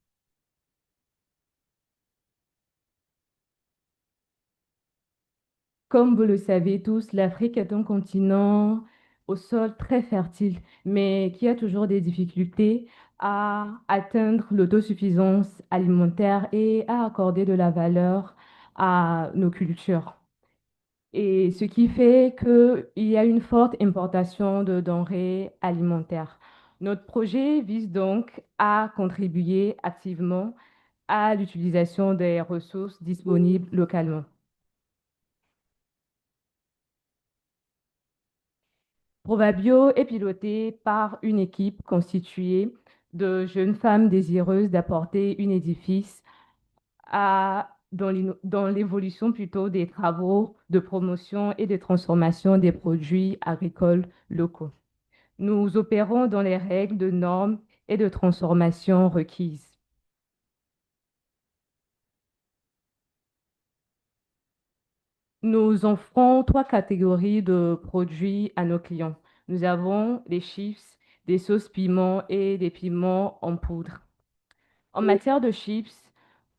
Comme vous le savez tous, l'Afrique est un continent au sol très fertile, mais qui a toujours des difficultés à atteindre l'autosuffisance alimentaire et à accorder de la valeur à nos cultures. Et ce qui fait qu'il y a une forte importation de denrées alimentaires. Notre projet vise donc à contribuer activement à l'utilisation des ressources disponibles localement. Provabio est piloté par une équipe constituée de jeunes femmes désireuses d'apporter un édifice dans l'évolution plutôt des travaux de promotion et de transformation des produits agricoles locaux. Nous opérons dans les règles de normes et de transformation requises. Nous offrons 3 catégories de produits à nos clients. Nous avons des chips, des sauces piments et des piments en poudre. En matière de chips,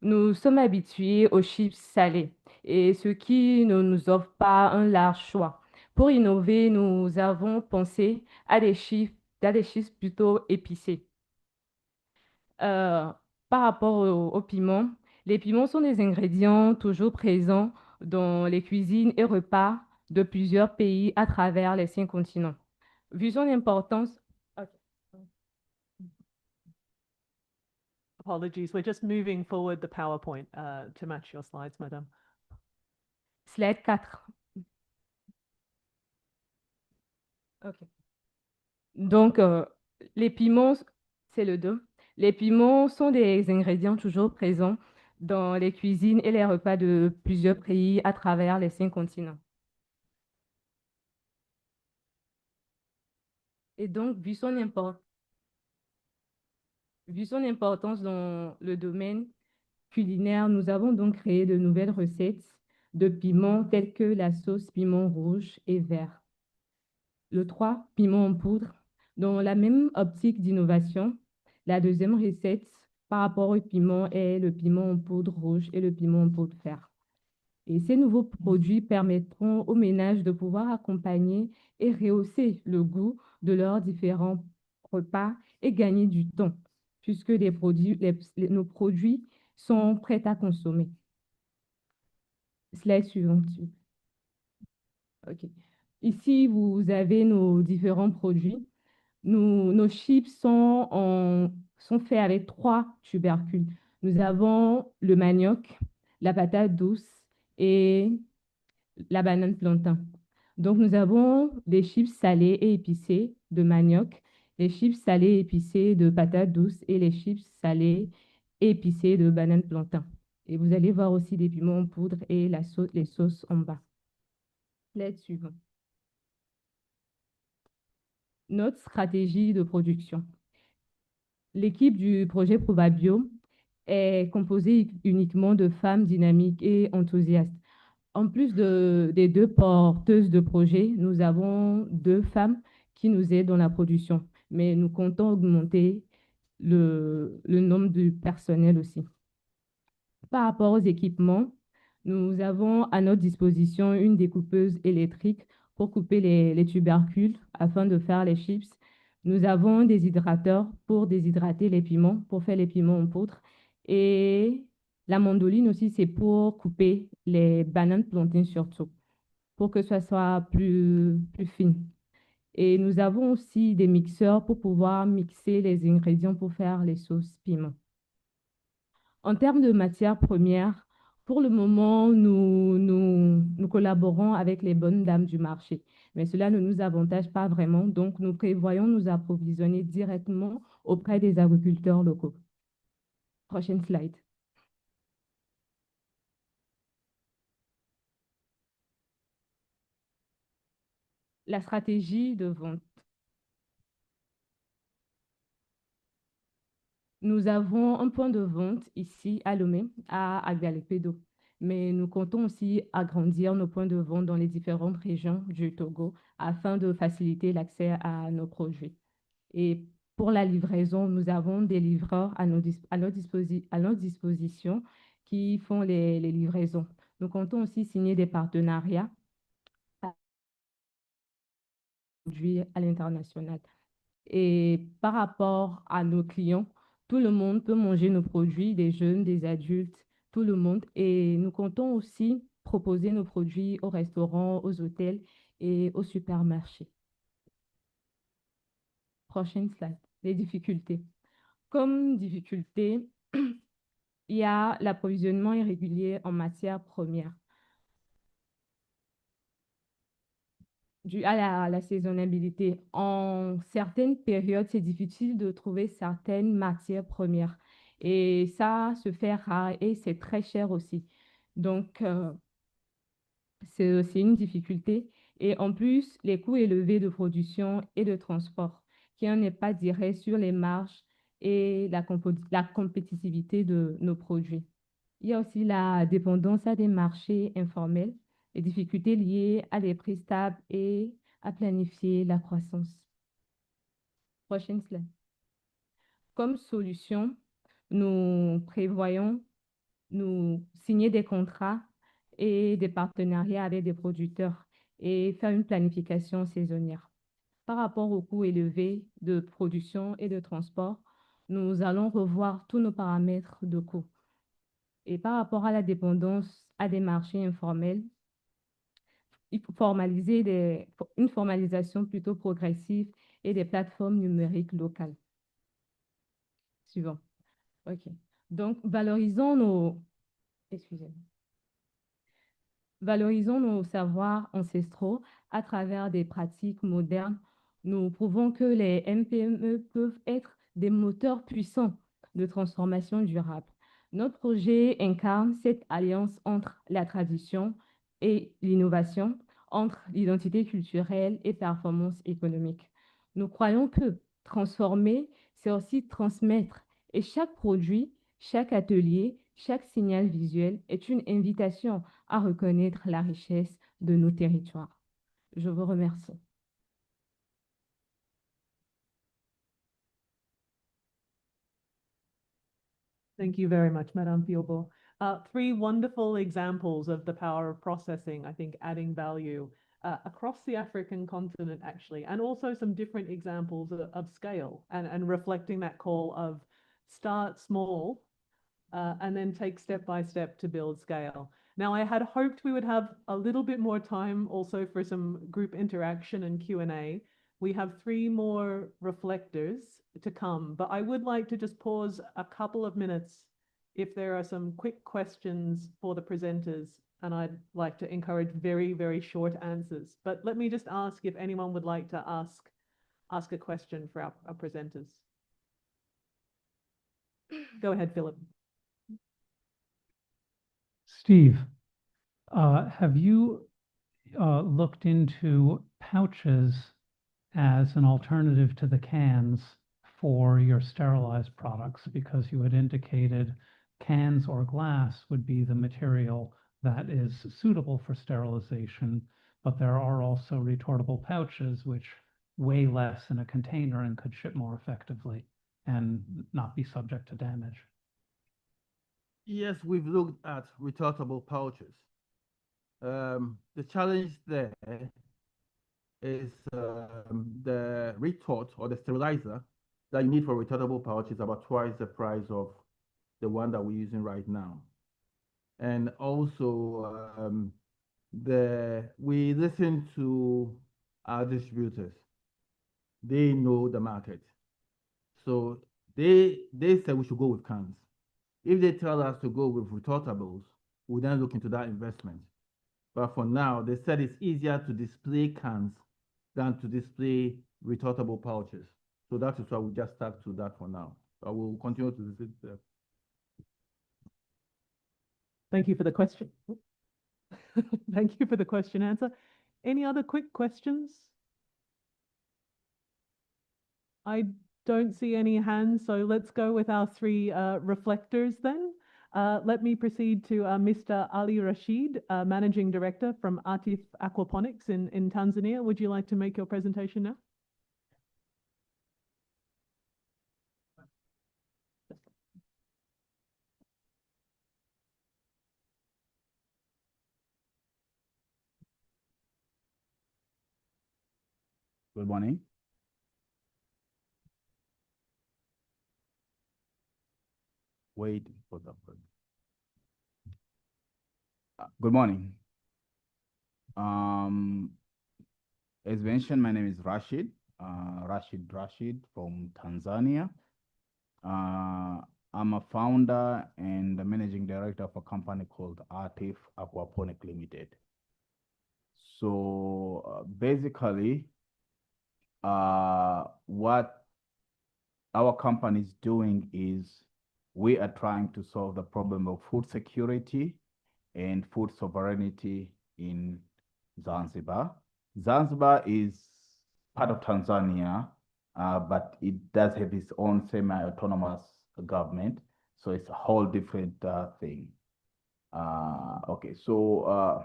nous sommes habitués aux chips salés, et ce qui ne nous offre pas un large choix. Pour innover, nous avons pensé à des chips plutôt épicés. Par rapport aux piments, les piments sont des ingrédients toujours présents dans les cuisines et repas de plusieurs pays à travers les 5 continents. Vu son importance... Apologies, we're just moving forward the PowerPoint to match your slides, Madame. Slide 4. OK. Donc, les piments, c'est le 2. Les piments sont des ingrédients toujours présents dans les cuisines et les repas de plusieurs pays à travers les 5 continents. Et donc, vu son importance dans le domaine culinaire, nous avons donc créé de nouvelles recettes de piments telles que la sauce piment rouge et vert. Le 3, piment en poudre. Dans la même optique d'innovation, la deuxième recette par rapport au piment est le piment en poudre rouge et le piment en poudre vert. Et ces nouveaux produits permettront aux ménages de pouvoir accompagner et rehausser le goût de leurs différents repas et gagner du temps, puisque nos produits sont prêts à consommer. Slide suivante. OK. Ici, vous avez nos différents produits. Nos chips sont faits avec 3 tubercules. Nous avons le manioc, la patate douce et la banane plantain. Donc, nous avons des chips salés et épicés de manioc, les chips salés et épicés de patate douce et les chips salés et épicés de banane plantain. Et vous allez voir aussi des piments en poudre et les sauces en bas. Slide suivant. Notre stratégie de production. L'équipe du projet Probabio est composée uniquement de femmes dynamiques et enthousiastes. En plus des 2 porteuses de projet, nous avons 2 femmes qui nous aident dans la production, mais nous comptons augmenter le nombre du personnel aussi. Par rapport aux équipements, nous avons à notre disposition une découpeuse électrique pour couper les tubercules afin de faire les chips. Nous avons des hydrateurs pour déshydrater les piments, pour faire les piments en poudre. Et la mandoline aussi, c'est pour couper les bananes plantains surtout, pour que ça soit plus fine. Et nous avons aussi des mixeurs pour pouvoir mixer les ingrédients pour faire les sauces piments. En termes de matières premières, pour le moment, nous collaborons avec les bonnes dames du marché, mais cela ne nous avantage pas vraiment, donc nous prévoyons nous approvisionner directement auprès des agriculteurs locaux. Prochaine slide. La stratégie de vente. Nous avons un point de vente ici à Lomé, à Agbalekpedo, mais nous comptons aussi agrandir nos points de vente dans les différentes régions du Togo afin de faciliter l'accès à nos produits. Et pour la livraison, nous avons des livreurs à notre disposition qui font les livraisons. Nous comptons aussi signer des partenariats à l'international. Et par rapport à nos clients, tout le monde peut manger nos produits, des jeunes, des adultes, tout le monde. Et nous comptons aussi proposer nos produits aux restaurants, aux hôtels et aux supermarchés. Prochaine slide. Les difficultés. Comme difficulté, il y a l'approvisionnement irrégulier en matières premières. Dû à la saisonnalité. En certaines périodes, c'est difficile de trouver certaines matières premières. Et ça se fait rare et c'est très cher aussi. Donc, c'est aussi une difficulté. Et en plus, les coûts élevés de production et de transport, qui ont un impact direct sur les marges et la compétitivité de nos produits. Il y a aussi la dépendance à des marchés informels, les difficultés liées à des prix stables et à planifier la croissance. Prochaine slide. Comme solution, nous prévoyons nous signer des contrats et des partenariats avec des producteurs et faire une planification saisonnière. Par rapport aux coûts élevés de production et de transport, nous allons revoir tous nos paramètres de coûts. Et par rapport à la dépendance à des marchés informels, il faut une formalisation plutôt progressive et des plateformes numériques locales. Suivant. OK. Donc, valorisons nos... Excusez-moi. Valorisons nos savoirs ancestraux à travers des pratiques modernes. Nous prouvons que les MPME peuvent être des moteurs puissants de transformation durable. Notre projet incarne cette alliance entre la tradition et l'innovation, entre l'identité culturelle et performance économique. Nous croyons que transformer, c'est aussi transmettre. Et chaque produit, chaque atelier, chaque signal visuel est une invitation à reconnaître la richesse de nos territoires. Je vous remercie. Thank you very much, Madame Piobo. Three wonderful examples of the power of processing, I think, adding value across the African continent, actually, and also some different examples of scale and reflecting that call of start small and then take step by step to build scale. Now, I had hoped we would have a little bit more time also for some group interaction and Q&A. We have 3 more reflectors to come, but I would like to just pause a couple of minutes if there are some quick questions for the presenters, and I'd like to encourage very, very short answers. But let me just ask if anyone would like to ask a question for our presenters. Go ahead, Philip. Steve, have you looked into pouches as an alternative to the cans for your sterilized products? Because you had indicated cans or glass would be the material that is suitable for sterilization, but there are also retortable pouches which weigh less in a container and could ship more effectively and not be subject to damage. Yes, we've looked at retortable pouches. The challenge there is the retort or the sterilizer that you need for retortable pouch is about twice the price of the one that we're using right now. And also, we listen to our distributors. They know the market. So they said we should go with cans. If they tell us to go with retortables, we'll then look into that investment. But for now, they said it's easier to display cans than to display retortable pouches. So that is why we just stuck to that for now. But we'll continue to visit there. Thank you for the question. Thank you for the question answer. Any other quick questions? I don't see any hands, so let's go with our 3 reflectors then. Let me proceed to Mr. Ali Rashid, Managing Director from Atif Aquaponics in Tanzania. Would you like to make your presentation now? Good morning. Wait for the good morning. As mentioned, my name is Rashid, Rashid from Tanzania. I'm a founder and the managing director of a company called Atif Aquaponic Limited. So basically, what our company is doing is we are trying to solve the problem of food security and food sovereignty in Zanzibar. Zanzibar is part of Tanzania, but it does have its own semi-autonomous government. So it's a whole different thing. Okay, so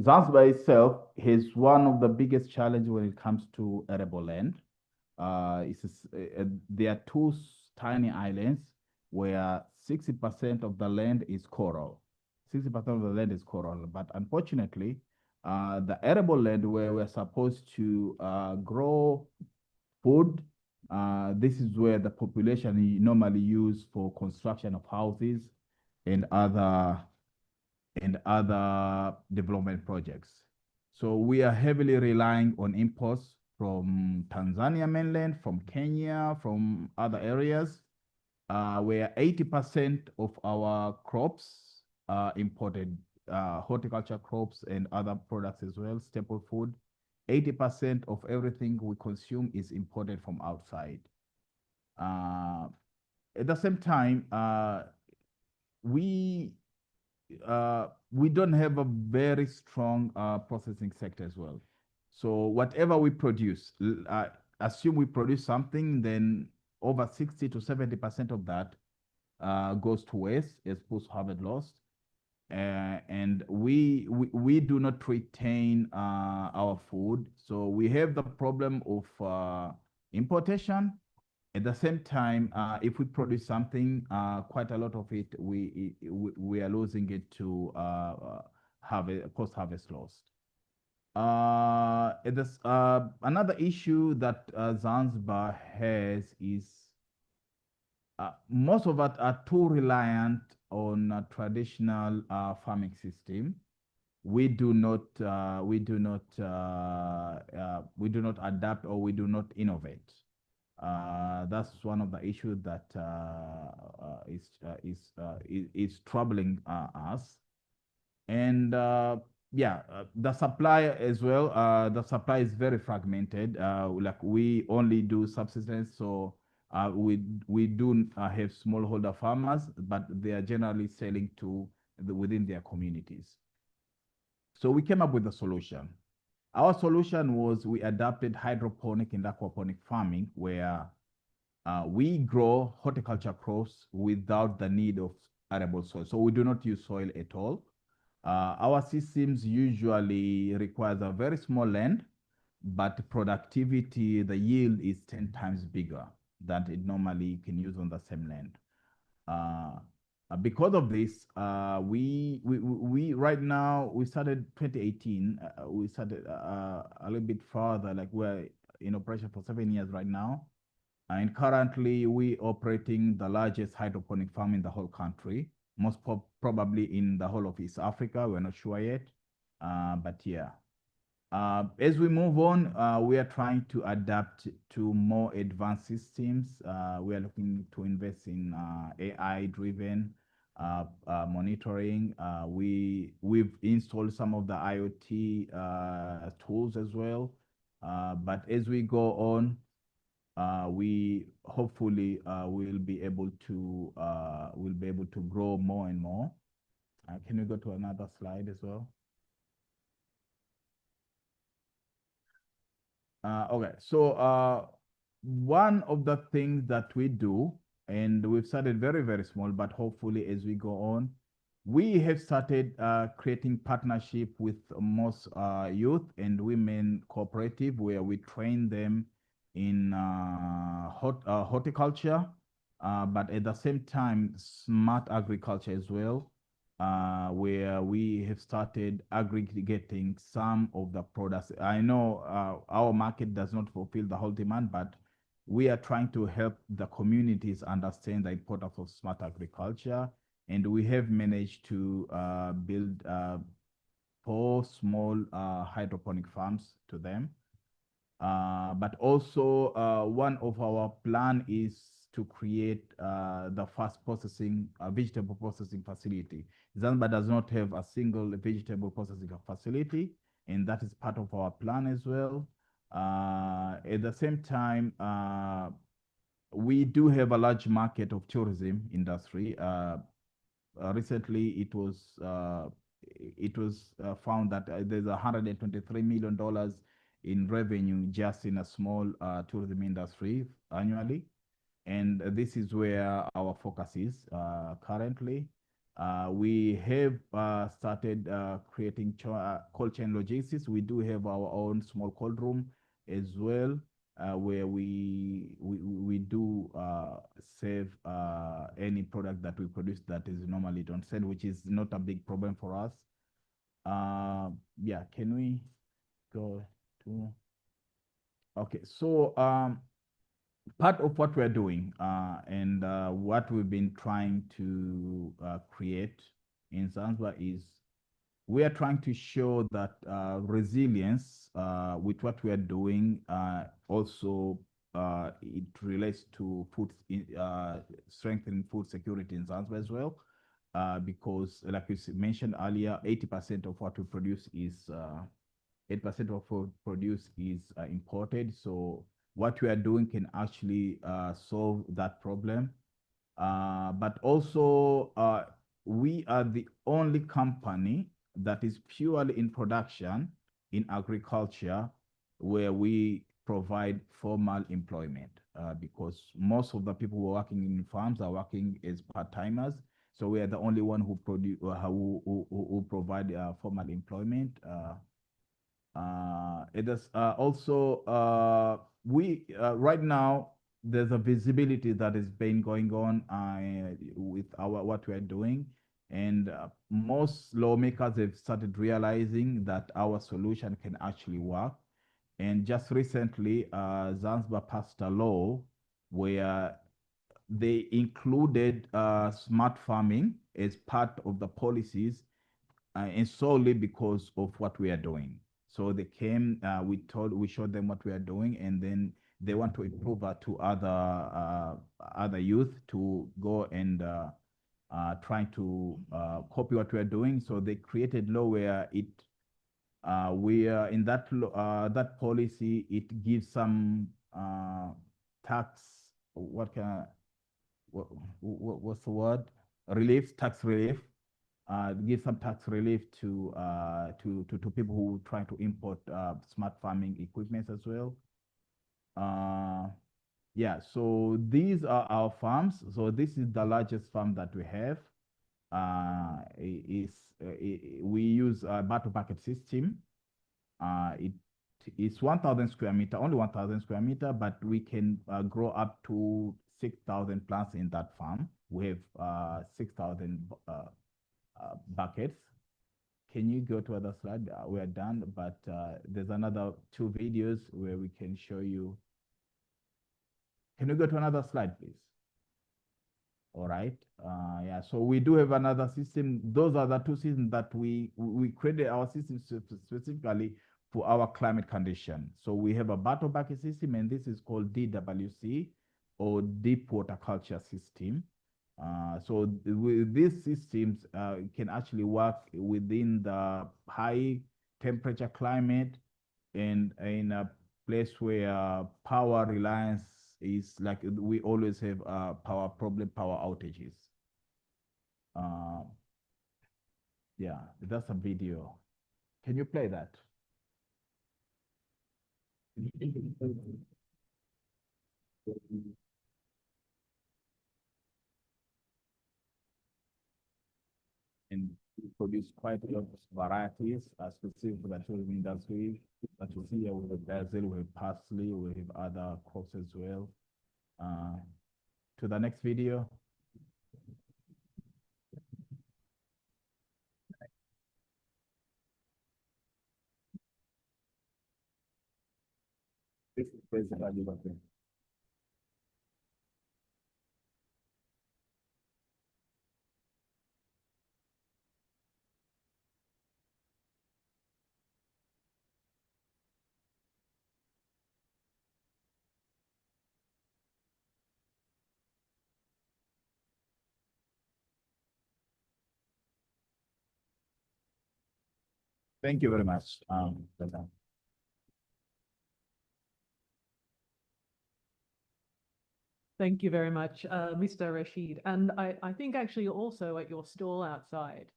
Zanzibar itself has one of the biggest challenges when it comes to arable land. There are 2 tiny islands where 60% of the land is coral. 60% of the land is coral, but unfortunately, the arable land where we're supposed to grow food, this is where the population normally use for construction of houses and other development projects. So we are heavily relying on imports from Tanzania mainland, from Kenya, from other areas, where 80% of our crops are imported horticulture crops and other products as well, staple food. 80% of everything we consume is imported from outside. At the same time, we don't have a very strong processing sector as well. So whatever we produce, assume we produce something, then over 60 to 70% of that goes to waste as opposed to harvest lost. And we do not retain our food. So we have the problem of importation. At the same time, if we produce something, quite a lot of it, we are losing it to post-harvest loss. Another issue that Zanzibar has is most of us are too reliant on a traditional farming system. We do not adapt, or we do not innovate. That's one of the issues that is troubling us. And the supply as well. The supply is very fragmented. Like we only do subsistence, so we do have smallholder farmers, but they are generally selling to within their communities. So we came up with a solution. Our solution was we adapted hydroponic and aquaponic farming, where we grow horticulture crops without the need of arable soil. So we do not use soil at all. Our systems usually requires a very small land, but productivity, the yield is 10 times bigger than it normally can use on the same land. Because of this, we right now, we started 2018. We started a little bit further, like we're in operation for 7 years right now. And currently we operating the largest hydroponic farm in the whole country, most probably in the whole of East Africa. We're not sure yet, but yeah. As we move on, we are trying to adapt to more advanced systems. We are looking to invest in AI-driven monitoring. We've installed some of the IoT tools as well. But as we go on, we hopefully will be able to grow more and more. Can we go to another slide as well? Okay, so one of the things that we do, and we've started very, very small, but hopefully as we go on, we have started creating partnership with most youth and women cooperative, where we train them in horticulture, but at the same time, smart agriculture as well. Where we have started aggregating some of the products. I know our market does not fulfill the whole demand, but we are trying to help the communities understand the importance of smart agriculture. And we have managed to build 4 small hydroponic farms to them. But also one of our plan is to create the first vegetable processing facility. Zanzibar does not have a single vegetable processing facility, and that is part of our plan as well. At the same time, we do have a large market of tourism industry. Recently, it was found that there's $123 million in revenue just in a small tourism industry annually. And this is where our focus is currently. We have started creating cold chain logistics. We do have our own small cold room as well, where we do save any product that we produce that is normally don't sell, which is not a big problem for us. Yeah, can we go to? Okay, so part of what we're doing and what we've been trying to create in Zanzibar is we are trying to show that resilience with what we are doing also it relates to strengthening food security in Zanzibar as well. because like you mentioned earlier, 80% of what we produce is 8% of what we produce is imported. So what we are doing can actually solve that problem. But also, we are the only company that is purely in production in agriculture where we provide formal employment because most of the people who are working in farms are working as part-timers. So we are the only one who produce who provide formal employment. It is also we right now there's a visibility that has been going on with what we are doing, and most lawmakers have started realizing that our solution can actually work. And just recently, Zanzibar passed a law where they included smart farming as part of the policies, and solely because of what we are doing. So they came, we showed them what we are doing, and then they want to improve that to other youth to go and trying to copy what we are doing. So they created law where we are in that policy, it gives some tax, what's the word? Relief, tax relief. Give some tax relief to people who try to import smart farming equipment as well. Yeah, so these are our farms. So this is the largest farm that we have. We use a battle bucket system. It's 1,000 square meter, only 1,000 square meter, but we can grow up to 6,000 plants in that farm. We have 6,000 buckets. Can you go to other slide? We are done, but there's another 2 videos where we can show you. Can you go to another slide, please? All right. Yeah, so we do have another system. Those are the 2 systems that we created our system specifically for our climate condition. So we have a battle bucket system, and this is called DWC, or deep water culture system. So with these systems can actually work within the high temperature climate and in a place where power reliance is like we always have power outages. Yeah, that's a video. Can you play that? And we produce quite a lot of varieties, specific for the tourism industry. That you see here with the basil, we have parsley, we have other crops as well. To the next video. This is basically what we Thank you very much. Thank you very much, Mr. Rashid. And I think actually also at your stall outside,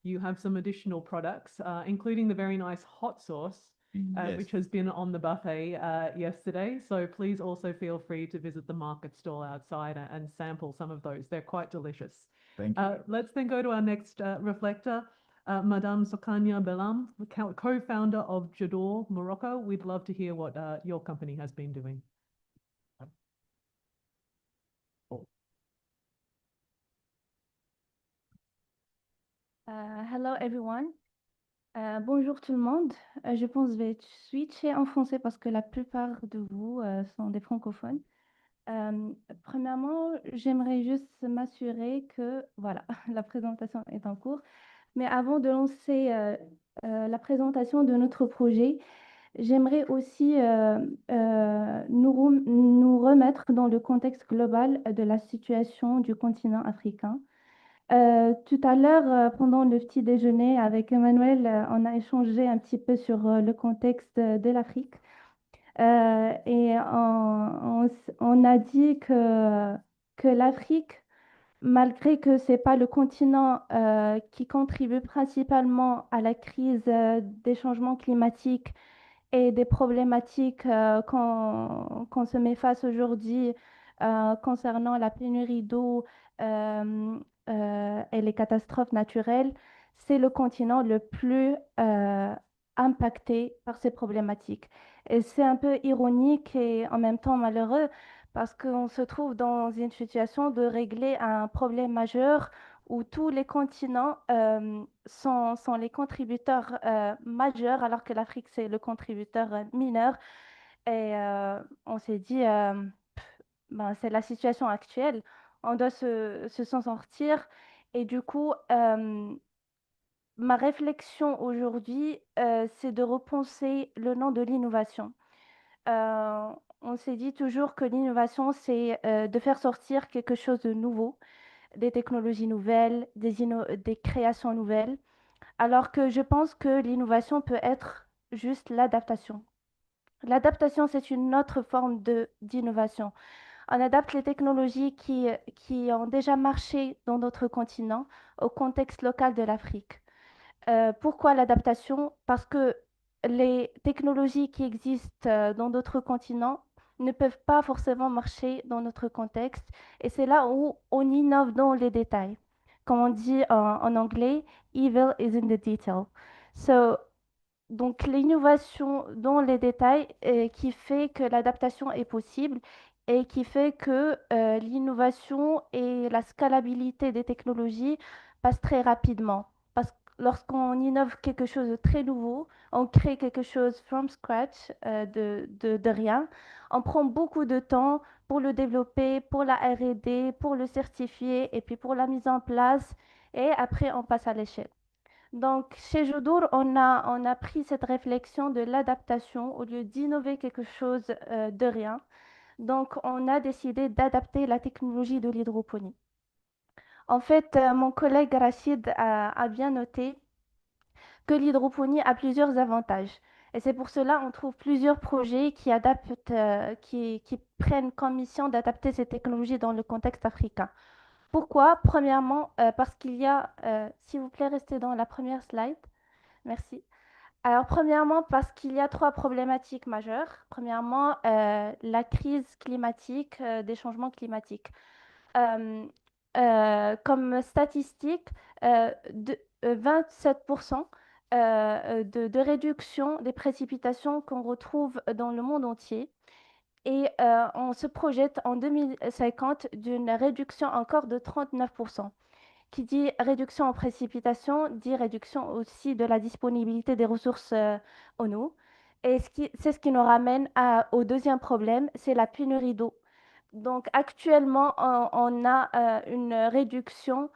you have some additional products, including the very nice hot sauce, Yes. which has been on the buffet yesterday. So please also feel free to visit the market stall outside and sample some of those. They're quite delicious. Thank you. Let's then go to our next reflector, Madame Sokania Belam, co-founder of Jador, Morocco. We'd love to hear what your company has been doing. Hello everyone. Bonjour tout le monde. Je pense que je vais switcher en français parce que la plupart de vous sont des francophones. Premièrement, j'aimerais juste m'assurer que voilà, la présentation est en cours. Mais avant de lancer la présentation de notre projet, j'aimerais aussi nous remettre dans le contexte global de la situation du continent africain. Tout à l'heure, pendant le petit déjeuner avec Emmanuel, on a échangé un petit peu sur le contexte de l'Afrique. Et on a dit que l'Afrique, malgré que ce n'est pas le continent qui contribue principalement à la crise des changements climatiques et des problématiques qu'on se met face aujourd'hui concernant la pénurie d'eau euh, et les catastrophes naturelles, c'est le continent le plus impacté par ces problématiques. Et c'est un peu ironique et en même temps malheureux parce qu'on se trouve dans une situation de régler un problème majeur où tous les continents sont les contributeurs majeurs, alors que l'Afrique, c'est le contributeur mineur. Et on s'est dit, ben, c'est la situation actuelle, on doit s'en sortir. Et du coup, ma réflexion aujourd'hui, c'est de repenser le nom de l'innovation. On s'est dit toujours que l'innovation, c'est de faire sortir quelque chose de nouveau, des technologies nouvelles, des créations nouvelles, alors que je pense que l'innovation peut être juste l'adaptation. L'adaptation, c'est une autre forme d'innovation. On adapte les technologies qui ont déjà marché dans d'autres continents au contexte local de l'Afrique. Pourquoi l'adaptation? Parce que les technologies qui existent dans d'autres continents ne peuvent pas forcément marcher dans notre contexte. Et c'est là où on innove dans les détails. Comme on dit en anglais, evil is in the detail. So, donc l'innovation dans les détails qui fait que l'adaptation est possible et qui fait que l'innovation et la scalabilité des technologies passent très rapidement. Parce que lorsqu'on innove quelque chose de très nouveau, on crée quelque chose from scratch, de rien, on prend beaucoup de temps pour le développer, pour la R&D, pour le certifier et puis pour la mise en place et après on passe à l'échelle. Donc, chez Jodour, on a pris cette réflexion de l'adaptation au lieu d'innover quelque chose de rien. Donc, on a décidé d'adapter la technologie de l'hydroponie. En fait, mon collègue Rachid a bien noté que l'hydroponie a plusieurs avantages. Et c'est pour cela qu'on trouve plusieurs projets qui adaptent, qui prennent comme mission d'adapter ces technologies dans le contexte africain. Pourquoi? Premièrement, parce qu'il y a, s'il vous plaît, restez dans la première slide. Merci. Alors, premièrement, parce qu'il y a trois problématiques majeures. Premièrement, la crise climatique, des changements climatiques. Comme statistique, 27% de réduction des précipitations qu'on retrouve dans le monde entier. Et on se projette en 2050 d'une réduction encore de 39%. Qui dit réduction en précipitation, dit réduction aussi de la disponibilité des ressources en eau. Et c'est ce qui nous ramène au deuxième problème, c'est la pénurie d'eau. Donc actuellement, on a une réduction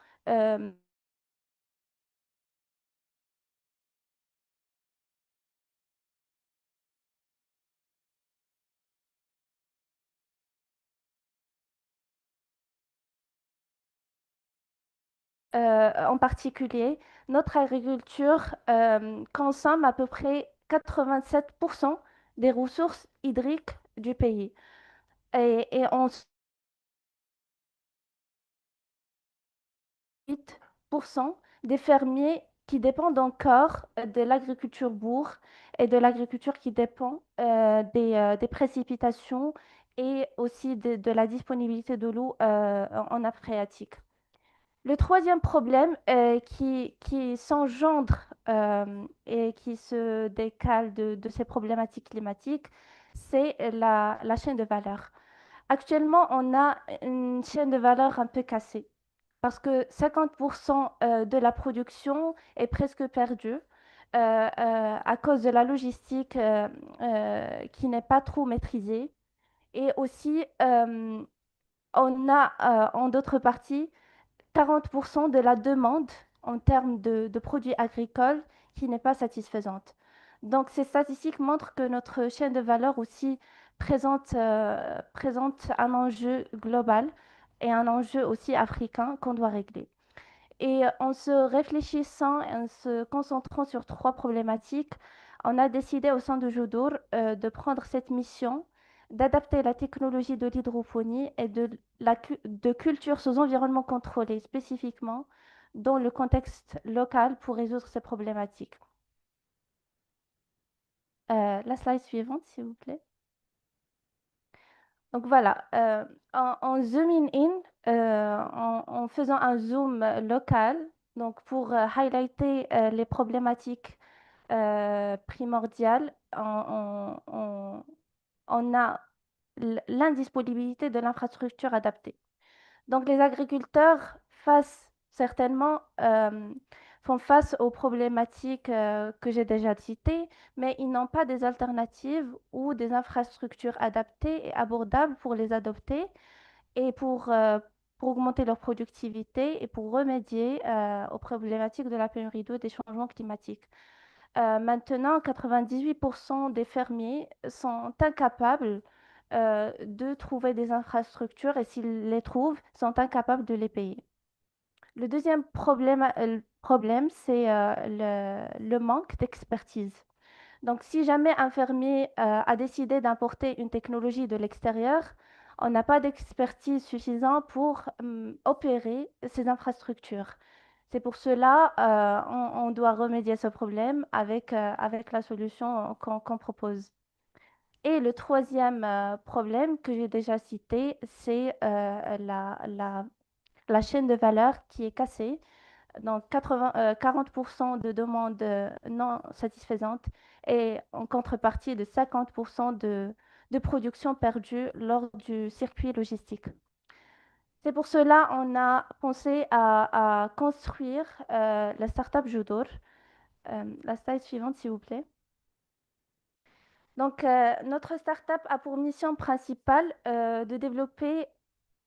en particulier, notre agriculture consomme à peu près 87% des ressources hydriques du pays. Et on 8% des fermiers qui dépendent encore de l'agriculture bourre et de l'agriculture qui dépend des précipitations et aussi de la disponibilité de l'eau en nappe phréatique. Le troisième problème qui s'engendre et qui se décale de ces problématiques climatiques, c'est la chaîne de valeur. Actuellement, on a une chaîne de valeur un peu cassée parce que 50% de la production est presque perdue à cause de la logistique qui n'est pas trop maîtrisée. Et aussi, on a en d'autres parties 40% de la demande en termes de produits agricoles qui n'est pas satisfaisante. Donc, ces statistiques montrent que notre chaîne de valeur aussi présente un enjeu global et un enjeu aussi africain qu'on doit régler. Et en se réfléchissant et en se concentrant sur 3 problématiques, on a décidé au sein de Jodour de prendre cette mission, d'adapter la technologie de l'hydroponie et de culture sous environnement contrôlé spécifiquement dans le contexte local pour résoudre ces problématiques. La slide suivante, s'il vous plaît. Donc voilà, en zooming in, en faisant un zoom local, donc pour highlighter les problématiques primordiales, on a l'indisponibilité de l'infrastructure adaptée. Donc les agriculteurs font face aux problématiques que j'ai déjà citées, mais ils n'ont pas des alternatives ou des infrastructures adaptées et abordables pour les adopter et pour augmenter leur productivité et pour remédier aux problématiques de la pénurie d'eau et des changements climatiques. Maintenant, 98% des fermiers sont incapables de trouver des infrastructures et s'ils les trouvent, sont incapables de les payer. Le deuxième problème, c'est le manque d'expertise. Donc, si jamais un fermier a décidé d'importer une technologie de l'extérieur, on n'a pas d'expertise suffisante pour opérer ces infrastructures. C'est pour cela on doit remédier à ce problème avec la solution qu'on propose. Et le troisième problème que j'ai déjà cité, c'est la chaîne de valeur qui est cassée. Donc 40% de demandes non satisfaisantes et en contrepartie de 50% de production perdue lors du circuit logistique. C'est pour cela qu'on a pensé à construire la startup Jodour. La slide suivante, s'il vous plaît. Donc, notre startup a pour mission principale de développer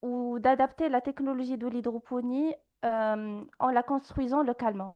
ou d'adapter la technologie de l'hydroponie en la construisant localement.